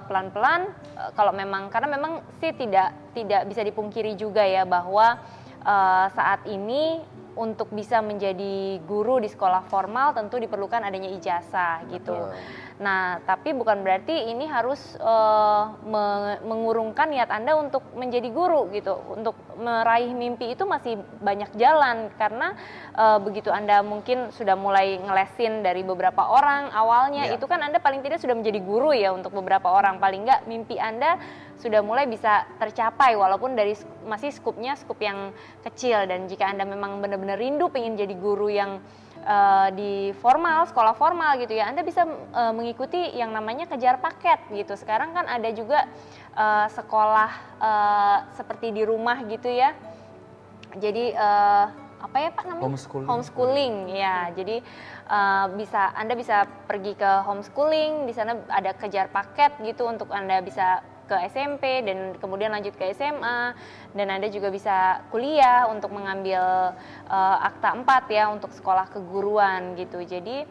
[SPEAKER 5] pelan-pelan kalau memang, karena memang sih tidak bisa dipungkiri juga ya bahwa saat ini untuk bisa menjadi guru di sekolah formal tentu diperlukan adanya ijazah gitu. Nah, tapi bukan berarti ini harus mengurungkan niat Anda untuk menjadi guru gitu. Untuk meraih mimpi itu masih banyak jalan, karena begitu Anda mungkin sudah mulai ngelesin dari beberapa orang awalnya, itu kan Anda paling tidak sudah menjadi guru ya untuk beberapa orang. Paling enggak mimpi Anda sudah mulai bisa tercapai walaupun dari masih skupnya skup yang kecil. Dan jika Anda memang benar-benar rindu pengen jadi guru yang di formal, sekolah formal gitu ya, Anda bisa mengikuti yang namanya kejar paket gitu. Sekarang kan ada juga sekolah seperti di rumah gitu ya. Jadi apa ya Pak namanya? Homeschooling ya. Jadi Anda bisa pergi ke homeschooling, di sana ada kejar paket gitu untuk Anda bisa ke SMP dan kemudian lanjut ke SMA, dan Anda juga bisa kuliah untuk mengambil akta 4 ya untuk sekolah keguruan gitu. Jadi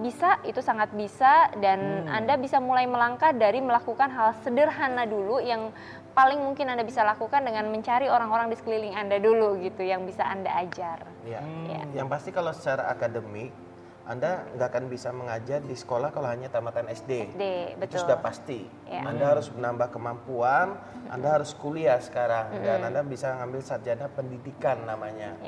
[SPEAKER 5] bisa, itu sangat bisa, dan Anda bisa mulai melangkah dari melakukan hal sederhana dulu yang paling mungkin Anda bisa lakukan dengan mencari orang-orang di sekeliling Anda dulu gitu yang bisa Anda ajar.
[SPEAKER 3] Ya. Yang pasti kalau secara akademik Anda nggak akan bisa mengajar di sekolah kalau hanya tamatan SD. Itu sudah pasti. Anda harus menambah kemampuan, Anda harus kuliah sekarang, dan Anda bisa ngambil sarjana pendidikan namanya.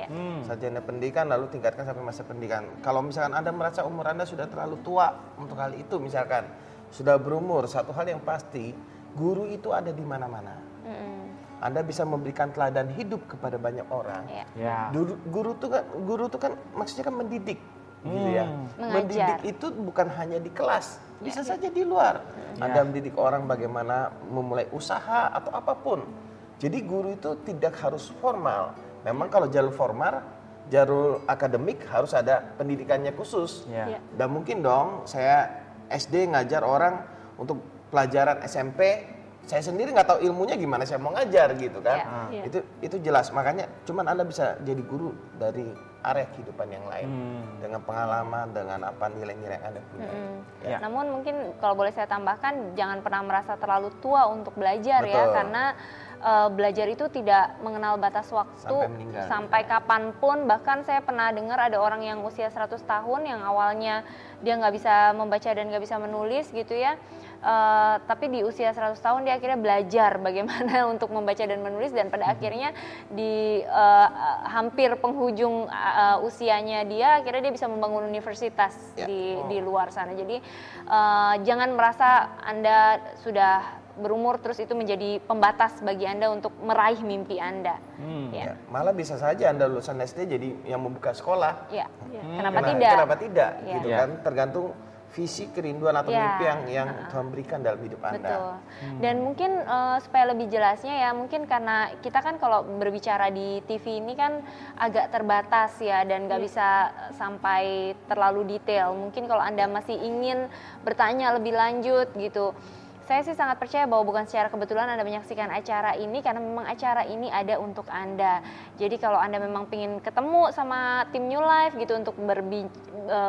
[SPEAKER 3] Sarjana pendidikan lalu tingkatkan sampai masa pendidikan. Kalau misalkan Anda merasa umur Anda sudah terlalu tua untuk hal itu, misalkan sudah berumur, satu hal yang pasti, guru itu ada di mana-mana. Anda bisa memberikan teladan hidup kepada banyak orang. Guru itu kan maksudnya kan mendidik. Gitu ya. Mendidik itu bukan hanya di kelas, bisa saja di luar. Anda mendidik orang bagaimana memulai usaha atau apapun. Jadi guru itu tidak harus formal. Memang kalau jalur formal, jalur akademik harus ada pendidikannya khusus. Dan mungkin dong saya SD ngajar orang untuk pelajaran SMP, saya sendiri nggak tahu ilmunya gimana saya mau ngajar gitu kan. Itu jelas. Makanya cuman Anda bisa jadi guru dari area kehidupan yang lain dengan pengalaman, dengan apa nilai-nilai yang Anda punya.
[SPEAKER 5] Namun mungkin kalau boleh saya tambahkan, jangan pernah merasa terlalu tua untuk belajar. Ya, karena belajar itu tidak mengenal batas waktu sampai kapanpun. Bahkan saya pernah dengar ada orang yang usia 100 tahun yang awalnya dia nggak bisa membaca dan nggak bisa menulis gitu ya. Tapi di usia 100 tahun dia akhirnya belajar bagaimana untuk membaca dan menulis, dan pada akhirnya di hampir penghujung usianya dia akhirnya dia bisa membangun universitas di luar sana. Jadi jangan merasa Anda sudah berumur terus itu menjadi pembatas bagi Anda untuk meraih mimpi Anda.
[SPEAKER 3] Malah bisa saja Anda lulusan SD jadi yang membuka sekolah.
[SPEAKER 5] Kenapa tidak?
[SPEAKER 3] Kenapa tidak? Gitu kan, tergantung visi, kerinduan atau mimpi yang Tuhan berikan dalam hidup Anda.
[SPEAKER 5] Betul. Dan mungkin supaya lebih jelasnya ya, mungkin karena kita kan kalau berbicara di TV ini kan agak terbatas ya, dan nggak bisa sampai terlalu detail. Mungkin kalau Anda masih ingin bertanya lebih lanjut gitu, Saya sih sangat percaya bahwa bukan secara kebetulan Anda menyaksikan acara ini, karena memang acara ini ada untuk Anda. Jadi kalau Anda memang ingin ketemu sama tim New Life gitu untuk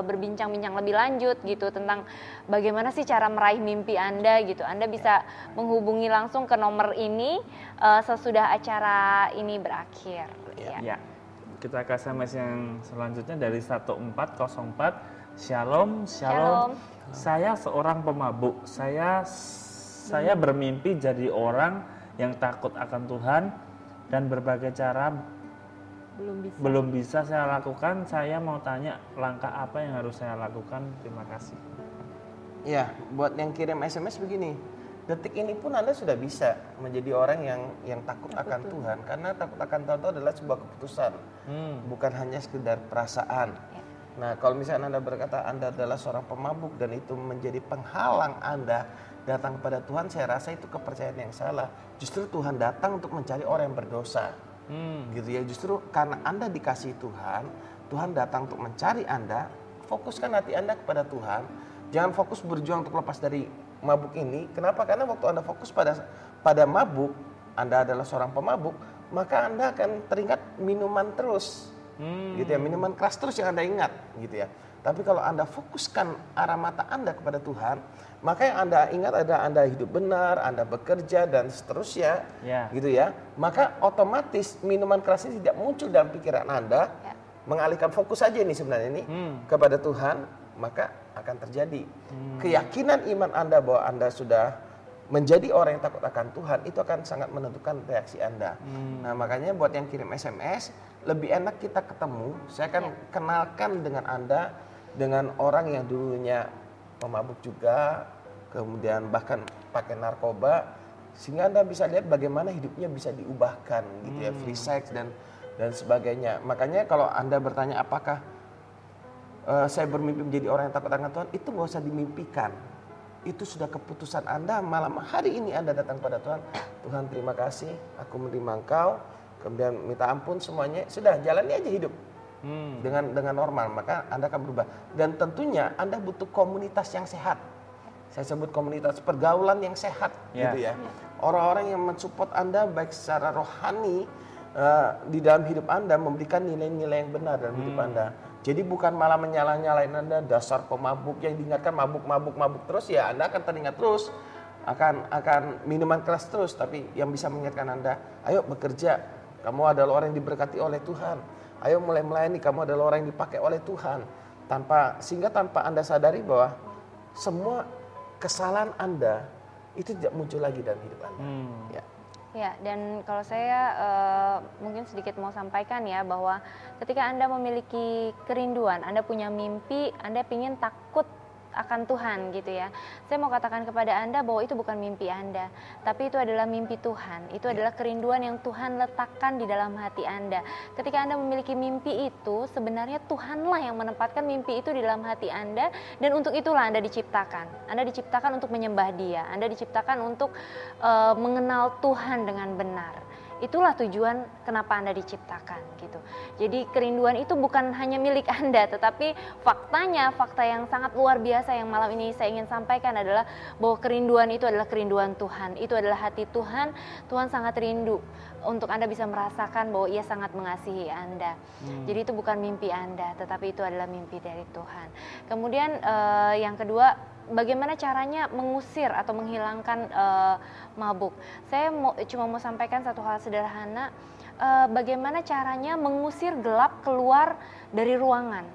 [SPEAKER 5] berbincang-bincang lebih lanjut gitu tentang bagaimana sih cara meraih mimpi Anda gitu, Anda bisa menghubungi langsung ke nomor ini sesudah acara ini berakhir.
[SPEAKER 1] Ya. Kita ke SMS yang selanjutnya dari 1404. Shalom. Saya seorang pemabuk. Saya bermimpi jadi orang yang takut akan Tuhan dan berbagai cara belum bisa saya lakukan. Saya mau tanya langkah apa yang harus saya lakukan? Terima kasih.
[SPEAKER 3] Ya, buat yang kirim SMS begini. Detik ini pun Anda sudah bisa menjadi orang yang takut akan Tuhan, karena takut akan Tuhan itu adalah sebuah keputusan, bukan hanya sekedar perasaan. Nah, kalau misalnya Anda berkata Anda adalah seorang pemabuk dan itu menjadi penghalang Anda datang pada Tuhan, saya rasa itu kepercayaan yang salah. Justru Tuhan datang untuk mencari orang yang berdosa, gitu ya. Justru karena Anda dikasihi Tuhan, Tuhan datang untuk mencari Anda. Fokuskan hati Anda kepada Tuhan. Jangan fokus berjuang untuk lepas dari mabuk ini. Kenapa? Karena waktu Anda fokus pada mabuk, Anda adalah seorang pemabuk, maka Anda akan teringat minuman terus, gitu ya. Minuman keras terus yang Anda ingat, gitu ya. Tapi kalau Anda fokuskan arah mata Anda kepada Tuhan, maka yang Anda ingat adalah Anda hidup benar, Anda bekerja dan seterusnya, gitu ya. Maka otomatis minuman keras ini tidak muncul dalam pikiran Anda, mengalihkan fokus saja ini sebenarnya ini kepada Tuhan, maka akan terjadi keyakinan iman Anda bahwa Anda sudah menjadi orang yang takut akan Tuhan, itu akan sangat menentukan reaksi Anda. Nah, makanya buat yang kirim SMS, lebih enak kita ketemu. Saya akan kenalkan dengan Anda dengan orang yang dulunya pemabuk juga, kemudian bahkan pakai narkoba, sehingga Anda bisa lihat bagaimana hidupnya bisa diubahkan, gitu ya, free sex dan sebagainya. Makanya kalau Anda bertanya apakah saya bermimpi menjadi orang yang takut akan Tuhan, itu nggak usah dimimpikan. Itu sudah keputusan Anda. Malam hari ini Anda datang pada Tuhan. Tuhan, terima kasih, aku menerima Engkau. Kemudian minta ampun semuanya. Sudah, jalani aja hidup dengan normal. Maka Anda akan berubah. Dan tentunya Anda butuh komunitas yang sehat. Saya sebut komunitas pergaulan yang sehat, gitu ya. Orang-orang yang mensupport Anda baik secara rohani di dalam hidup Anda, memberikan nilai-nilai yang benar dalam hidup Anda. Jadi bukan malah menyalah-nyalain Anda, dasar pemabuk, yang diingatkan mabuk terus, ya Anda akan teringat terus, akan minuman keras terus. Tapi yang bisa mengingatkan Anda, ayo bekerja, kamu adalah orang yang diberkati oleh Tuhan. Ayo mulai melayani, kamu adalah orang yang dipakai oleh Tuhan. Sehingga tanpa Anda sadari bahwa semua kesalahan Anda itu tidak muncul lagi dalam hidup Anda.
[SPEAKER 5] Ya, dan kalau saya mungkin sedikit mau sampaikan ya, bahwa ketika Anda memiliki kerinduan, Anda punya mimpi, Anda ingin takut akan Tuhan gitu ya. Saya mau katakan kepada Anda bahwa itu bukan mimpi Anda, tapi itu adalah mimpi Tuhan. Itu adalah kerinduan yang Tuhan letakkan di dalam hati Anda. Ketika Anda memiliki mimpi itu, sebenarnya Tuhanlah yang menempatkan mimpi itu di dalam hati Anda, dan untuk itulah Anda diciptakan. Anda diciptakan untuk menyembah Dia. Anda diciptakan untuk mengenal Tuhan dengan benar. Itulah tujuan kenapa Anda diciptakan gitu. Jadi kerinduan itu bukan hanya milik Anda, tetapi fakta yang sangat luar biasa yang malam ini saya ingin sampaikan adalah bahwa kerinduan itu adalah kerinduan Tuhan. Itu adalah hati Tuhan. Tuhan sangat rindu untuk Anda bisa merasakan bahwa Ia sangat mengasihi Anda. Jadi itu bukan mimpi Anda, tetapi itu adalah mimpi dari Tuhan. Kemudian yang kedua, bagaimana caranya mengusir atau menghilangkan mabuk. Saya cuma mau sampaikan satu hal sederhana, bagaimana caranya mengusir gelap keluar dari ruangan.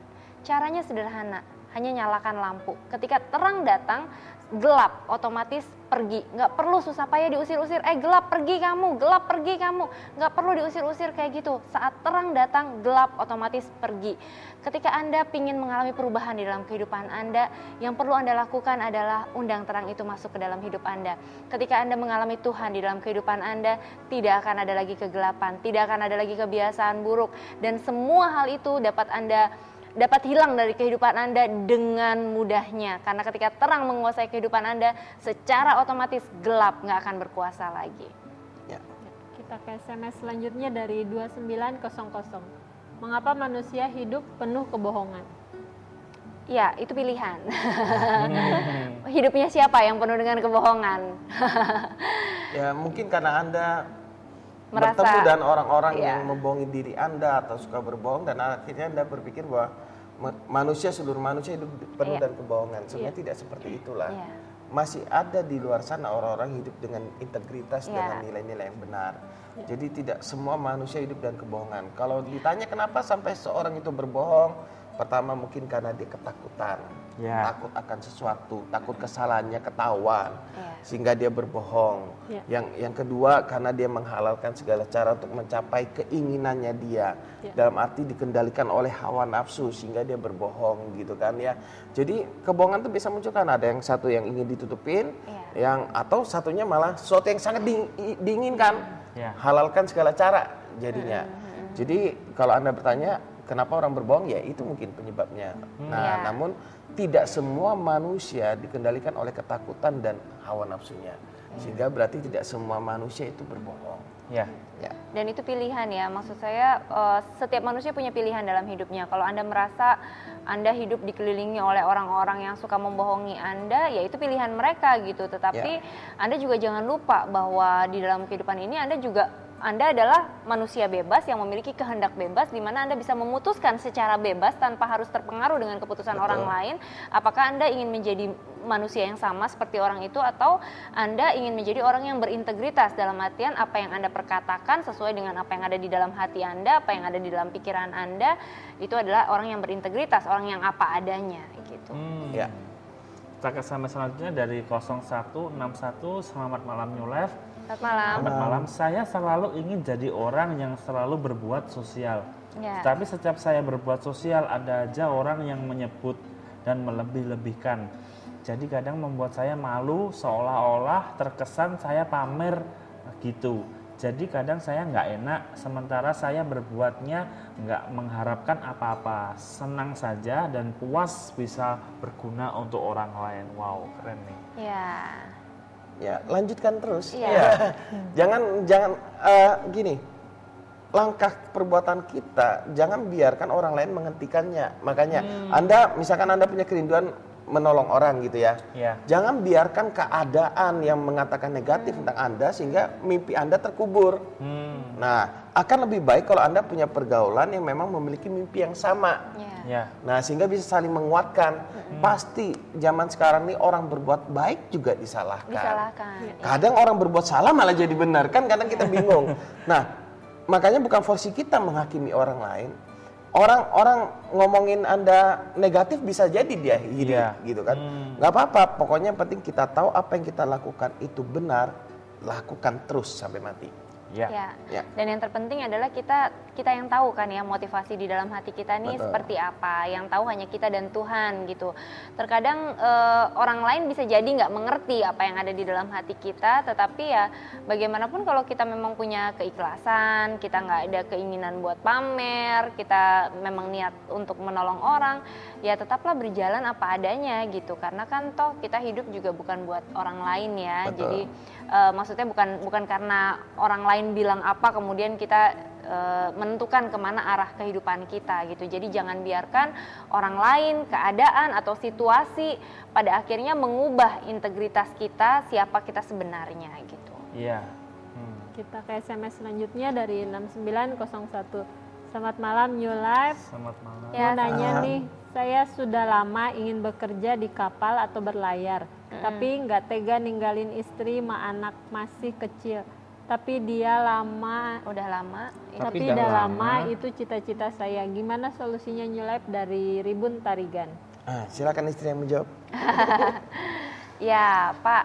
[SPEAKER 5] Caranya sederhana, hanya nyalakan lampu. Ketika terang datang, gelap otomatis pergi. Nggak perlu susah payah diusir-usir, gelap pergi kamu, gelap pergi kamu. Nggak perlu diusir-usir kayak gitu. Saat terang datang, gelap otomatis pergi. Ketika Anda ingin mengalami perubahan di dalam kehidupan Anda, yang perlu Anda lakukan adalah undang terang itu masuk ke dalam hidup Anda. Ketika Anda mengalami Tuhan di dalam kehidupan Anda, tidak akan ada lagi kegelapan, tidak akan ada lagi kebiasaan buruk, dan semua hal itu dapat hilang dari kehidupan Anda dengan mudahnya. Karena ketika terang menguasai kehidupan Anda, secara otomatis gelap nggak akan berkuasa lagi.
[SPEAKER 2] Kita ke SMS selanjutnya dari 2900. Mengapa manusia hidup penuh kebohongan?
[SPEAKER 5] Ya, itu pilihan. Hidupnya siapa yang penuh dengan kebohongan?
[SPEAKER 3] Ya mungkin karena Anda
[SPEAKER 5] Merasa-
[SPEAKER 3] bertemu dengan orang-orang
[SPEAKER 5] Iya.
[SPEAKER 3] yang membohongi diri Anda atau suka berbohong dan akhirnya Anda berpikir bahwa seluruh manusia hidup penuh
[SPEAKER 5] Iya.
[SPEAKER 3] dan kebohongan. Sebenarnya tidak seperti itulah.
[SPEAKER 5] Iya.
[SPEAKER 3] Masih ada di luar sana orang-orang hidup dengan integritas,
[SPEAKER 5] Iya.
[SPEAKER 3] dengan nilai-nilai yang benar. Jadi tidak semua manusia hidup dengan kebohongan. Kalau ditanya kenapa sampai seorang itu berbohong, pertama mungkin karena dia ketakutan,
[SPEAKER 1] Ya.
[SPEAKER 3] takut akan sesuatu, takut kesalahannya ketahuan,
[SPEAKER 5] Iya.
[SPEAKER 3] sehingga dia berbohong.
[SPEAKER 2] Ya.
[SPEAKER 3] Yang kedua karena dia menghalalkan segala cara untuk mencapai keinginannya dia,
[SPEAKER 2] Ya.
[SPEAKER 3] dalam arti dikendalikan oleh hawa nafsu sehingga dia berbohong gitu kan ya. Jadi kebohongan itu bisa muncul kan ada yang satu yang ingin ditutupin, yang atau satunya malah sesuatu yang sangat diinginkan,
[SPEAKER 1] Ya.
[SPEAKER 3] halalkan segala cara jadinya. Jadi kalau Anda bertanya kenapa orang berbohong, ya itu mungkin penyebabnya. Nah,
[SPEAKER 5] Ya.
[SPEAKER 3] namun tidak semua manusia dikendalikan oleh ketakutan dan hawa nafsunya. Sehingga berarti tidak semua manusia itu berbohong.
[SPEAKER 1] Ya.
[SPEAKER 3] Ya.
[SPEAKER 5] Dan itu pilihan ya, maksud saya setiap manusia punya pilihan dalam hidupnya. Kalau Anda merasa Anda hidup dikelilingi oleh orang-orang yang suka membohongi Anda, ya itu pilihan mereka gitu. Tetapi Anda juga jangan lupa bahwa di dalam kehidupan ini Anda adalah manusia bebas yang memiliki kehendak bebas di mana Anda bisa memutuskan secara bebas tanpa harus terpengaruh dengan keputusan
[SPEAKER 3] Betul.
[SPEAKER 5] orang lain. Apakah Anda ingin menjadi manusia yang sama seperti orang itu atau Anda ingin menjadi orang yang berintegritas dalam artian apa yang Anda perkatakan sesuai dengan apa yang ada di dalam hati Anda, apa yang ada di dalam pikiran Anda, itu adalah orang yang berintegritas, orang yang apa adanya gitu.
[SPEAKER 3] Ya.
[SPEAKER 1] Kita ke sampai selanjutnya dari 0161, selamat malam New Life.
[SPEAKER 5] Selamat malam.
[SPEAKER 1] Selamat malam, saya selalu ingin jadi orang yang selalu berbuat sosial.
[SPEAKER 5] Ya.
[SPEAKER 1] Tapi setiap saya berbuat sosial ada aja orang yang menyebut dan melebih-lebihkan. Jadi kadang membuat saya malu seolah-olah terkesan saya pamer gitu. Jadi kadang saya nggak enak sementara saya berbuatnya nggak mengharapkan apa-apa. Senang saja dan puas bisa berguna untuk orang lain. Wow, keren nih.
[SPEAKER 5] Ya.
[SPEAKER 3] Ya, lanjutkan terus.
[SPEAKER 5] Iya.
[SPEAKER 3] Ya. Jangan gini. Langkah perbuatan kita jangan biarkan orang lain menghentikannya. Makanya Anda misalkan Anda punya kerinduan menolong orang gitu ya.
[SPEAKER 1] Iya.
[SPEAKER 3] Jangan biarkan keadaan yang mengatakan negatif tentang Anda sehingga mimpi Anda terkubur. Nah, akan lebih baik kalau Anda punya pergaulan yang memang memiliki mimpi yang sama.
[SPEAKER 5] Ya.
[SPEAKER 1] Ya.
[SPEAKER 3] Nah, sehingga bisa saling menguatkan. Pasti zaman sekarang ini orang berbuat baik juga disalahkan.
[SPEAKER 5] Disalahkan.
[SPEAKER 3] Kadang orang berbuat salah malah jadi benar, kan kadang kita bingung. Nah, makanya bukan porsi kita menghakimi orang lain. Orang ngomongin Anda negatif bisa jadi dia iri
[SPEAKER 1] Iya.
[SPEAKER 3] gitu kan. Nggak apa-apa, pokoknya yang penting kita tahu apa yang kita lakukan itu benar, lakukan terus sampai mati.
[SPEAKER 1] Ya.
[SPEAKER 3] Ya.
[SPEAKER 5] Dan yang terpenting adalah kita yang tahu kan ya motivasi di dalam hati kita nih
[SPEAKER 3] Betul.
[SPEAKER 5] seperti apa. Yang tahu hanya kita dan Tuhan gitu. Terkadang orang lain bisa jadi nggak mengerti apa yang ada di dalam hati kita. Tetapi ya bagaimanapun kalau kita memang punya keikhlasan, kita nggak ada keinginan buat pamer, kita memang niat untuk menolong orang, ya tetaplah berjalan apa adanya gitu. Karena kan toh kita hidup juga bukan buat orang lain ya.
[SPEAKER 3] Betul.
[SPEAKER 5] Jadi maksudnya bukan karena orang lain bilang apa kemudian kita menentukan kemana arah kehidupan kita gitu. Jadi jangan biarkan orang lain, keadaan atau situasi pada akhirnya mengubah integritas kita, siapa kita sebenarnya gitu.
[SPEAKER 1] Iya.
[SPEAKER 2] Kita ke SMS selanjutnya dari 6901. Selamat malam New Life.
[SPEAKER 1] Selamat malam.
[SPEAKER 5] Ya,
[SPEAKER 2] Mau nanya nih, saya sudah lama ingin bekerja di kapal atau berlayar, tapi nggak tega ninggalin istri sama anak masih kecil. Tapi dia lama,
[SPEAKER 5] Udah lama.
[SPEAKER 2] tapi
[SPEAKER 1] dah
[SPEAKER 2] udah
[SPEAKER 1] lama.
[SPEAKER 2] lama itu cita-cita saya. Gimana solusinya New Life dari Ribun Tarigan?
[SPEAKER 3] Silakan istri yang menjawab.
[SPEAKER 5] Ya Pak,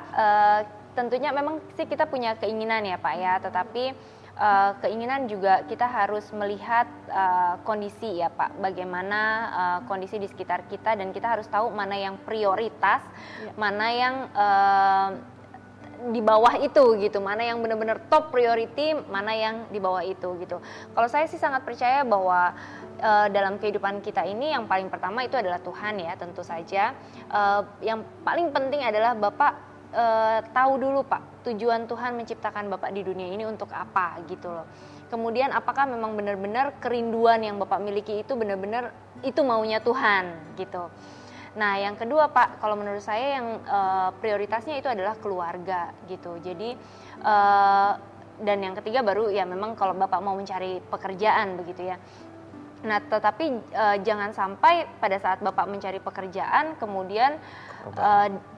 [SPEAKER 5] tentunya memang sih kita punya keinginan ya Pak ya, tetapi keinginan juga kita harus melihat kondisi ya Pak, bagaimana kondisi di sekitar kita dan kita harus tahu mana yang prioritas, mana yang di bawah itu gitu, mana yang benar-benar top priority, mana yang di bawah itu gitu. Kalau saya sih sangat percaya bahwa dalam kehidupan kita ini yang paling pertama itu adalah Tuhan ya tentu saja. Yang paling penting adalah Bapak tahu dulu Pak, tujuan Tuhan menciptakan Bapak di dunia ini untuk apa gitu loh. Kemudian apakah memang benar-benar kerinduan yang Bapak miliki itu benar-benar itu maunya Tuhan gitu. Nah, yang kedua Pak, kalau menurut saya yang prioritasnya itu adalah keluarga gitu. Jadi dan yang ketiga baru ya memang kalau Bapak mau mencari pekerjaan begitu ya. Nah, tetapi jangan sampai pada saat Bapak mencari pekerjaan kemudian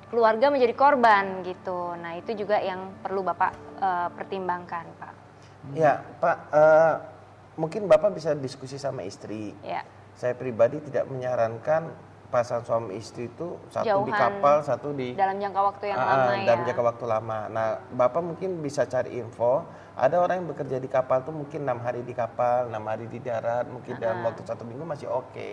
[SPEAKER 5] keluarga menjadi korban gitu. Nah, itu juga yang perlu Bapak pertimbangkan, Pak.
[SPEAKER 3] Ya, Pak, mungkin Bapak bisa diskusi sama istri.
[SPEAKER 5] Ya.
[SPEAKER 3] Saya pribadi tidak menyarankan pasangan suami istri itu satu di
[SPEAKER 5] Jauhan
[SPEAKER 3] kapal, satu di
[SPEAKER 5] dalam jangka waktu yang lama ya.
[SPEAKER 3] dalam jangka waktu lama. Nah, Bapak mungkin bisa cari info. Ada orang yang bekerja di kapal tuh mungkin 6 hari di kapal, 6 hari di darat, mungkin dalam waktu 1 minggu masih oke.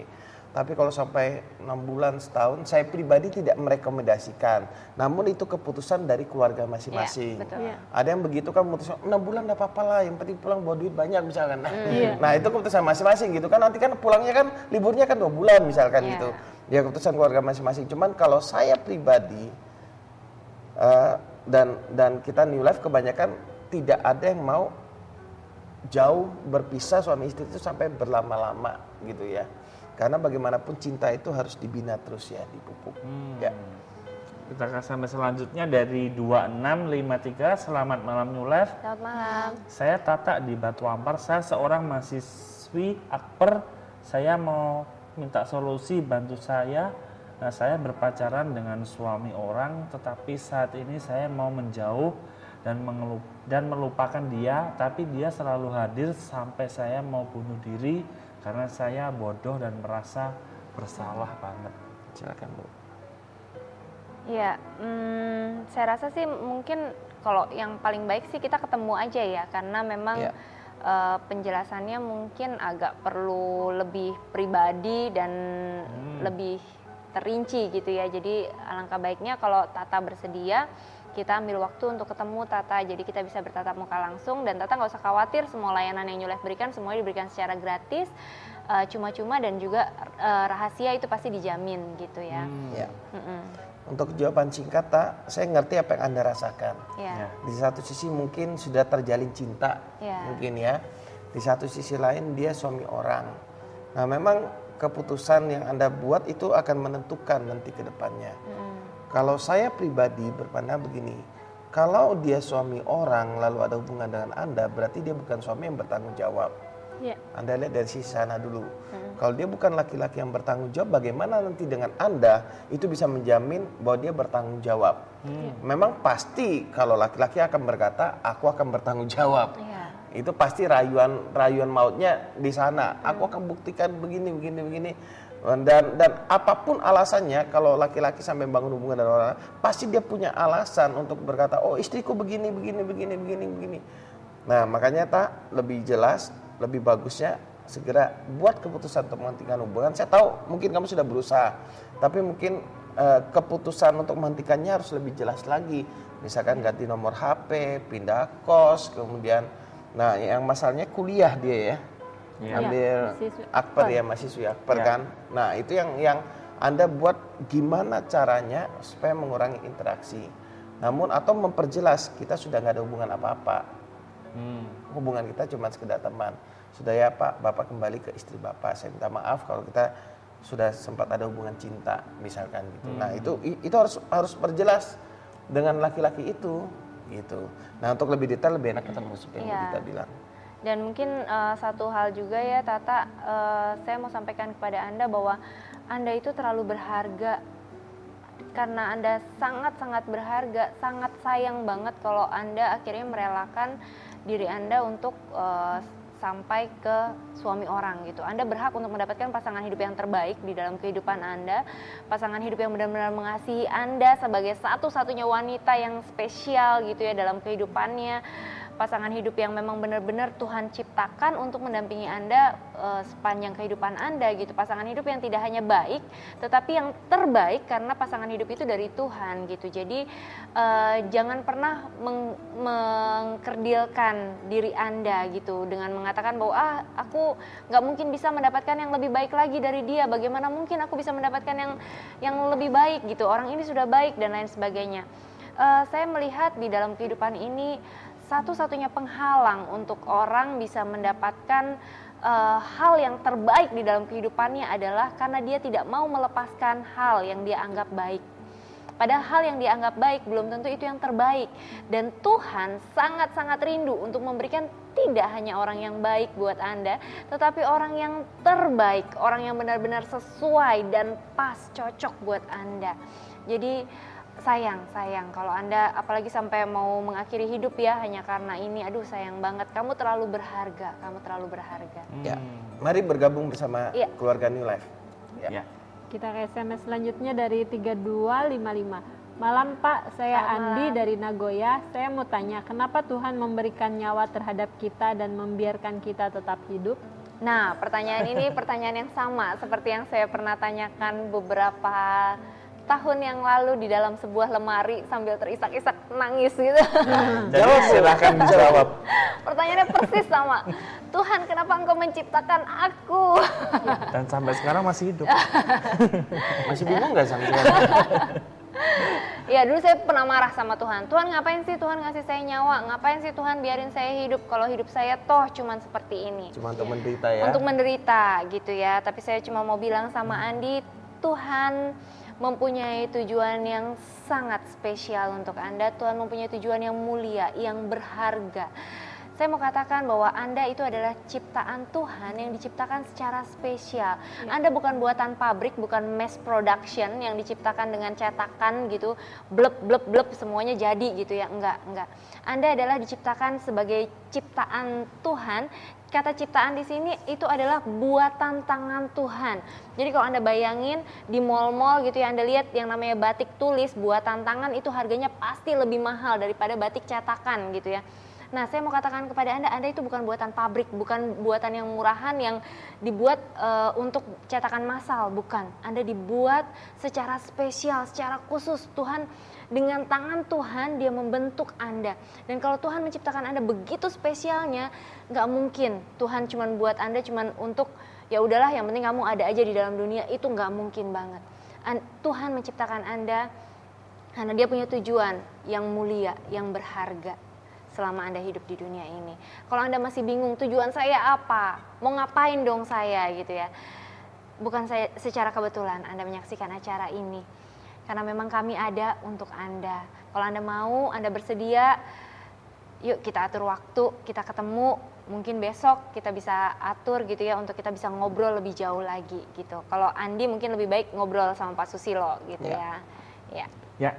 [SPEAKER 3] Tapi kalau sampai 6 bulan, setahun, saya pribadi tidak merekomendasikan. Namun itu keputusan dari keluarga masing-masing.
[SPEAKER 5] Ya, betul.
[SPEAKER 2] Iya.
[SPEAKER 3] Ada yang begitu kan memutuskan 6 bulan enggak apa-apa lah, yang penting pulang bawa duit banyak misalkan. Nah, itu keputusan masing-masing gitu kan. Nanti kan pulangnya kan liburnya kan 2 bulan misalkan
[SPEAKER 5] Iya.
[SPEAKER 3] gitu. Ya keputusan keluarga masing-masing. Cuman kalau saya pribadi dan kita New Life kebanyakan tidak ada yang mau jauh berpisah suami istri itu sampai berlama-lama gitu ya. Karena bagaimanapun cinta itu harus dibina terus ya, dipupuk. Ya.
[SPEAKER 1] Kita akan sampai selanjutnya dari 2653. Selamat malam New Life.
[SPEAKER 5] Selamat malam.
[SPEAKER 1] Saya Tata di Batu Ampar. Saya seorang mahasiswi Akper. Saya mau minta solusi, bantu saya. Nah, saya berpacaran dengan suami orang, tetapi saat ini saya mau menjauh dan melupakan dia, tapi dia selalu hadir sampai saya mau bunuh diri karena saya bodoh dan merasa bersalah banget.
[SPEAKER 3] Silakan Bu.
[SPEAKER 5] Iya, saya rasa sih mungkin kalau yang paling baik sih kita ketemu aja ya, karena memang
[SPEAKER 3] Iya.
[SPEAKER 5] Penjelasannya mungkin agak perlu lebih pribadi dan lebih terinci gitu ya. Jadi alangkah baiknya kalau Tata bersedia, kita ambil waktu untuk ketemu Tata, jadi kita bisa bertatap muka langsung, dan Tata nggak usah khawatir, semua layanan yang New Life berikan semuanya diberikan secara gratis, cuma-cuma, dan juga rahasia itu pasti dijamin gitu ya.
[SPEAKER 3] Ya. Untuk jawaban singkat, Tak, saya ngerti apa yang Anda rasakan.
[SPEAKER 5] Ya.
[SPEAKER 3] Di satu sisi mungkin sudah terjalin cinta,
[SPEAKER 5] Ya.
[SPEAKER 3] mungkin ya. Di satu sisi lain dia suami orang. Nah, memang keputusan yang Anda buat itu akan menentukan nanti ke depannya. Kalau saya pribadi berpandang begini, kalau dia suami orang lalu ada hubungan dengan Anda, berarti dia bukan suami yang bertanggung jawab.
[SPEAKER 2] Iya.
[SPEAKER 3] Anda lihat dari sisi sana dulu. Kalau dia bukan laki-laki yang bertanggung jawab, bagaimana nanti dengan Anda itu bisa menjamin bahwa dia bertanggung jawab? Memang pasti kalau laki-laki akan berkata, aku akan bertanggung jawab.
[SPEAKER 5] Iya.
[SPEAKER 3] Itu pasti rayuan mautnya di sana. Aku akan buktikan begini. Dan apapun alasannya, kalau laki-laki sampai bangun hubungan dengan orang, pasti dia punya alasan untuk berkata, oh istriku begini. Nah, makanya Tak, lebih jelas, lebih bagusnya segera buat keputusan untuk menghentikan hubungan. Saya tahu mungkin kamu sudah berusaha, tapi mungkin keputusan untuk menghentikannya harus lebih jelas lagi. Misalkan ganti nomor HP, pindah kos, kemudian, nah yang masalahnya kuliah dia ya, ambil
[SPEAKER 2] mahasiswi
[SPEAKER 3] Akper ya, mahasiswi Akper kan. Nah itu yang Anda buat gimana caranya supaya mengurangi interaksi. Namun atau memperjelas kita sudah nggak ada hubungan apa-apa. Hubungan kita cuma sekedar teman. Sudah ya Pak, Bapak kembali ke istri Bapak. Saya minta maaf kalau kita sudah sempat ada hubungan cinta, misalkan gitu. Nah itu harus perjelas dengan laki-laki itu, gitu. Nah untuk lebih detail lebih enak ketemu seperti yang kita bilang.
[SPEAKER 5] Dan mungkin satu hal juga ya Tata, saya mau sampaikan kepada Anda bahwa Anda itu terlalu berharga. Karena Anda sangat-sangat berharga, sangat sayang banget kalau Anda akhirnya merelakan diri Anda untuk sampai ke suami orang gitu. Anda berhak untuk mendapatkan pasangan hidup yang terbaik di dalam kehidupan Anda, pasangan hidup yang benar-benar mengasihi Anda sebagai satu-satunya wanita yang spesial gitu ya dalam kehidupannya, pasangan hidup yang memang benar-benar Tuhan ciptakan untuk mendampingi Anda sepanjang kehidupan Anda gitu. Pasangan hidup yang tidak hanya baik, tetapi yang terbaik karena pasangan hidup itu dari Tuhan gitu. Jadi jangan pernah mengkerdilkan diri Anda gitu dengan mengatakan bahwa aku nggak mungkin bisa mendapatkan yang lebih baik lagi dari dia. Bagaimana mungkin aku bisa mendapatkan yang lebih baik gitu? Orang ini sudah baik dan lain sebagainya. Saya melihat di dalam kehidupan ini satu-satunya penghalang untuk orang bisa mendapatkan hal yang terbaik di dalam kehidupannya adalah karena dia tidak mau melepaskan hal yang dia anggap baik. Padahal hal yang dianggap baik belum tentu itu yang terbaik. Dan Tuhan sangat-sangat rindu untuk memberikan tidak hanya orang yang baik buat Anda, tetapi orang yang terbaik, orang yang benar-benar sesuai dan pas, cocok buat Anda. Jadi sayang kalau Anda apalagi sampai mau mengakhiri hidup ya hanya karena ini, aduh sayang banget, kamu terlalu berharga.
[SPEAKER 3] Ya, mari bergabung bersama keluarga New Life. Ya.
[SPEAKER 2] Kita ke SMS selanjutnya dari 3255. Malam Pak, saya Andi dari Nagoya. Saya mau tanya, kenapa Tuhan memberikan nyawa terhadap kita dan membiarkan kita tetap hidup?
[SPEAKER 5] Nah, pertanyaan ini pertanyaan yang sama seperti yang saya pernah tanyakan beberapa tahun yang lalu di dalam sebuah lemari sambil terisak-isak nangis gitu.
[SPEAKER 1] Jadi silahkan dijawab.
[SPEAKER 5] Pertanyaannya persis sama. Tuhan, kenapa Engkau menciptakan aku?
[SPEAKER 1] Dan sampai sekarang masih hidup.
[SPEAKER 3] Masih bingung nggak sampai sekarang?
[SPEAKER 5] Ya dulu saya pernah marah sama Tuhan. Tuhan ngapain sih Tuhan ngasih saya nyawa? Ngapain sih Tuhan biarin saya hidup kalau hidup saya toh cuman seperti ini?
[SPEAKER 3] Cuma untuk menderita ya?
[SPEAKER 5] Untuk menderita gitu ya. Tapi saya cuma mau bilang sama Andi, Tuhan mempunyai tujuan yang sangat spesial untuk Anda. Tuhan mempunyai tujuan yang mulia, yang berharga. Saya mau katakan bahwa Anda itu adalah ciptaan Tuhan yang diciptakan secara spesial. Anda bukan buatan pabrik, bukan mass production yang diciptakan dengan cetakan gitu, blep semuanya jadi gitu ya. Enggak. Anda adalah diciptakan sebagai ciptaan Tuhan. Kata ciptaan di sini itu adalah buatan tangan Tuhan. Jadi kalau Anda bayangin di mall-mall gitu ya, Anda lihat yang namanya batik tulis buatan tangan itu harganya pasti lebih mahal daripada batik cetakan gitu ya. Nah, saya mau katakan kepada Anda itu bukan buatan pabrik, bukan buatan yang murahan yang dibuat untuk cetakan massal, bukan. Anda dibuat secara spesial, secara khusus. Tuhan dengan tangan Tuhan dia membentuk Anda. Dan kalau Tuhan menciptakan Anda begitu spesialnya, nggak mungkin Tuhan cuman buat Anda cuman untuk ya udahlah yang penting kamu ada aja di dalam dunia, itu nggak mungkin banget. Tuhan menciptakan Anda karena dia punya tujuan yang mulia, yang berharga selama Anda hidup di dunia ini. Kalau Anda masih bingung tujuan saya apa, mau ngapain dong saya gitu ya. Bukan saya secara kebetulan Anda menyaksikan acara ini. Karena memang kami ada untuk Anda. Kalau Anda mau, Anda bersedia, yuk kita atur waktu, kita ketemu. Mungkin besok kita bisa atur gitu ya untuk kita bisa ngobrol lebih jauh lagi gitu. Kalau Andi mungkin lebih baik ngobrol sama Pak Susilo gitu ya.
[SPEAKER 1] Ya,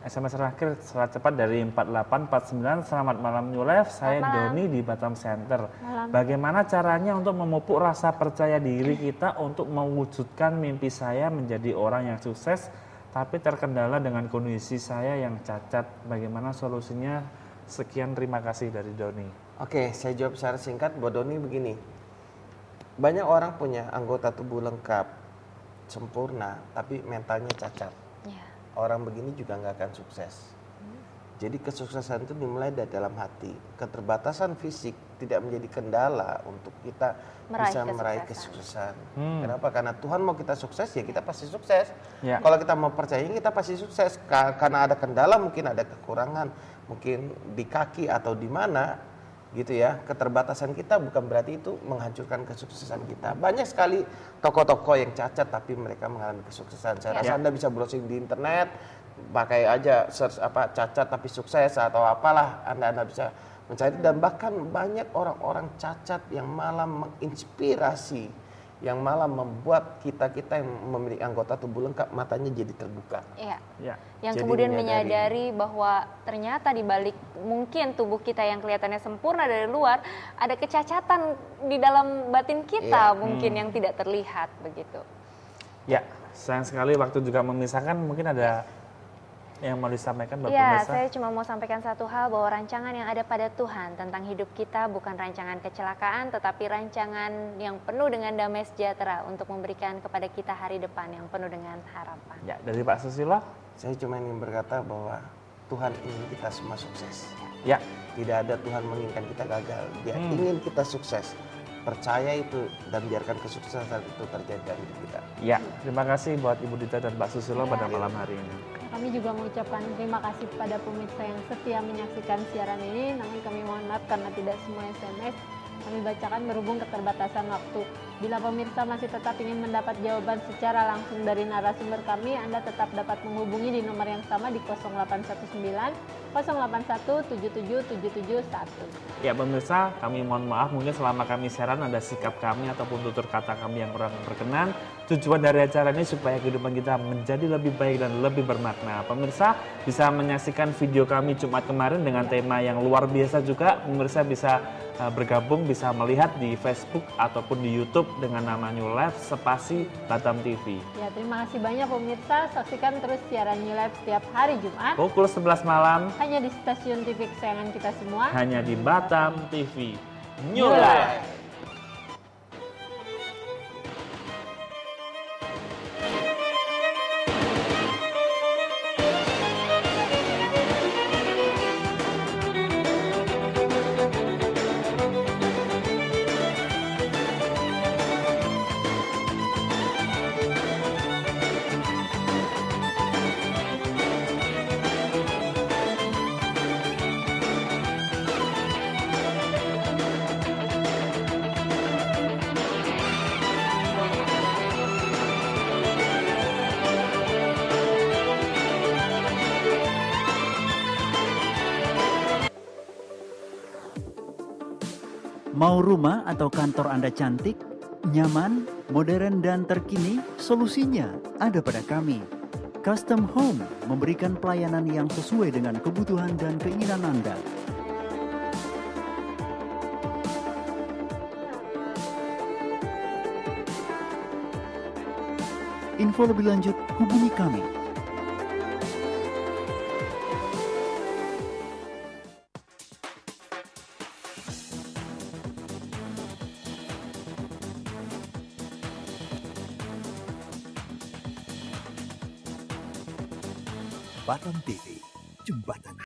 [SPEAKER 1] SMS terakhir secara cepat dari 4849. Selamat malam New Life, saya Doni di Batam Center. Bagaimana caranya untuk memupuk rasa percaya diri kita untuk mewujudkan mimpi saya menjadi orang yang sukses, tapi terkendala dengan kondisi saya yang cacat? Bagaimana solusinya? Sekian, terima kasih dari Doni.
[SPEAKER 3] Oke, saya jawab secara singkat buat Doni begini. Banyak orang punya anggota tubuh lengkap, sempurna, tapi mentalnya cacat. Orang begini juga nggak akan sukses. Jadi kesuksesan itu dimulai dari dalam hati. Keterbatasan fisik tidak menjadi kendala untuk kita bisa meraih kesuksesan. Kenapa? Karena Tuhan mau kita sukses, ya kita pasti sukses. Kalau kita mau percaya, kita pasti sukses. Karena ada kendala, mungkin ada kekurangan, mungkin di kaki atau di mana gitu ya. Keterbatasan kita bukan berarti itu menghancurkan kesuksesan kita. Banyak sekali tokoh-tokoh yang cacat tapi mereka mengalami kesuksesan. Saya rasa Anda bisa browsing di internet, pakai aja search apa cacat tapi sukses atau apalah, Anda bisa mencari. Dan bahkan banyak orang-orang cacat yang malah menginspirasi, yang malah membuat kita yang memiliki anggota tubuh lengkap matanya jadi terbuka. Yang
[SPEAKER 5] jadi kemudian menyadari bahwa ternyata di balik mungkin tubuh kita yang kelihatannya sempurna dari luar, ada kecacatan di dalam batin kita mungkin yang tidak terlihat begitu.
[SPEAKER 1] Ya, sayang sekali waktu juga memisahkan. Mungkin ada yang mau disampaikan Bapak
[SPEAKER 5] Ya,
[SPEAKER 1] Mesa?
[SPEAKER 5] saya cuma mau sampaikan satu hal, bahwa rancangan yang ada pada Tuhan tentang hidup kita bukan rancangan kecelakaan, tetapi rancangan yang penuh dengan damai sejahtera untuk memberikan kepada kita hari depan yang penuh dengan harapan.
[SPEAKER 1] Ya, dari Pak Susilo?
[SPEAKER 3] Saya cuma ingin berkata bahwa Tuhan ingin kita semua sukses.
[SPEAKER 1] Ya.
[SPEAKER 3] Tidak ada Tuhan menginginkan kita gagal. Dia ingin kita sukses. Percaya itu dan biarkan kesuksesan itu terjadi dalam hidup kita.
[SPEAKER 1] Ya, terima kasih buat Ibu Dita dan Pak Susilo pada malam hari ini.
[SPEAKER 2] Kami juga mengucapkan terima kasih kepada pemirsa yang setia menyaksikan siaran ini. Namun kami mohon maaf karena tidak semua SMS kami bacakan berhubung keterbatasan waktu. Bila pemirsa masih tetap ingin mendapat jawaban secara langsung dari narasumber kami, Anda tetap dapat menghubungi di nomor yang sama di 0819 081 77771.
[SPEAKER 1] Ya pemirsa, kami mohon maaf mungkin selama kami siaran ada sikap kami ataupun tutur kata kami yang kurang berkenan. Tujuan dari acara ini supaya kehidupan kita menjadi lebih baik dan lebih bermakna. Pemirsa bisa menyaksikan video kami Jumat kemarin dengan tema yang luar biasa juga. Pemirsa bisa bergabung, bisa melihat di Facebook ataupun di YouTube dengan nama New Life spasi Batam TV.
[SPEAKER 2] Ya, terima kasih banyak pemirsa. Saksikan terus siaran New Life setiap hari Jumat
[SPEAKER 1] Pukul 11 malam
[SPEAKER 2] hanya di stasiun TV kesayangan kita semua.
[SPEAKER 1] hanya di Batam TV. New Life.
[SPEAKER 6] Mau rumah atau kantor Anda cantik, nyaman, modern, dan terkini? Solusinya ada pada kami. Custom Home memberikan pelayanan yang sesuai dengan kebutuhan dan keinginan Anda. Info lebih lanjut hubungi kami.
[SPEAKER 4] Batam TV, jembatan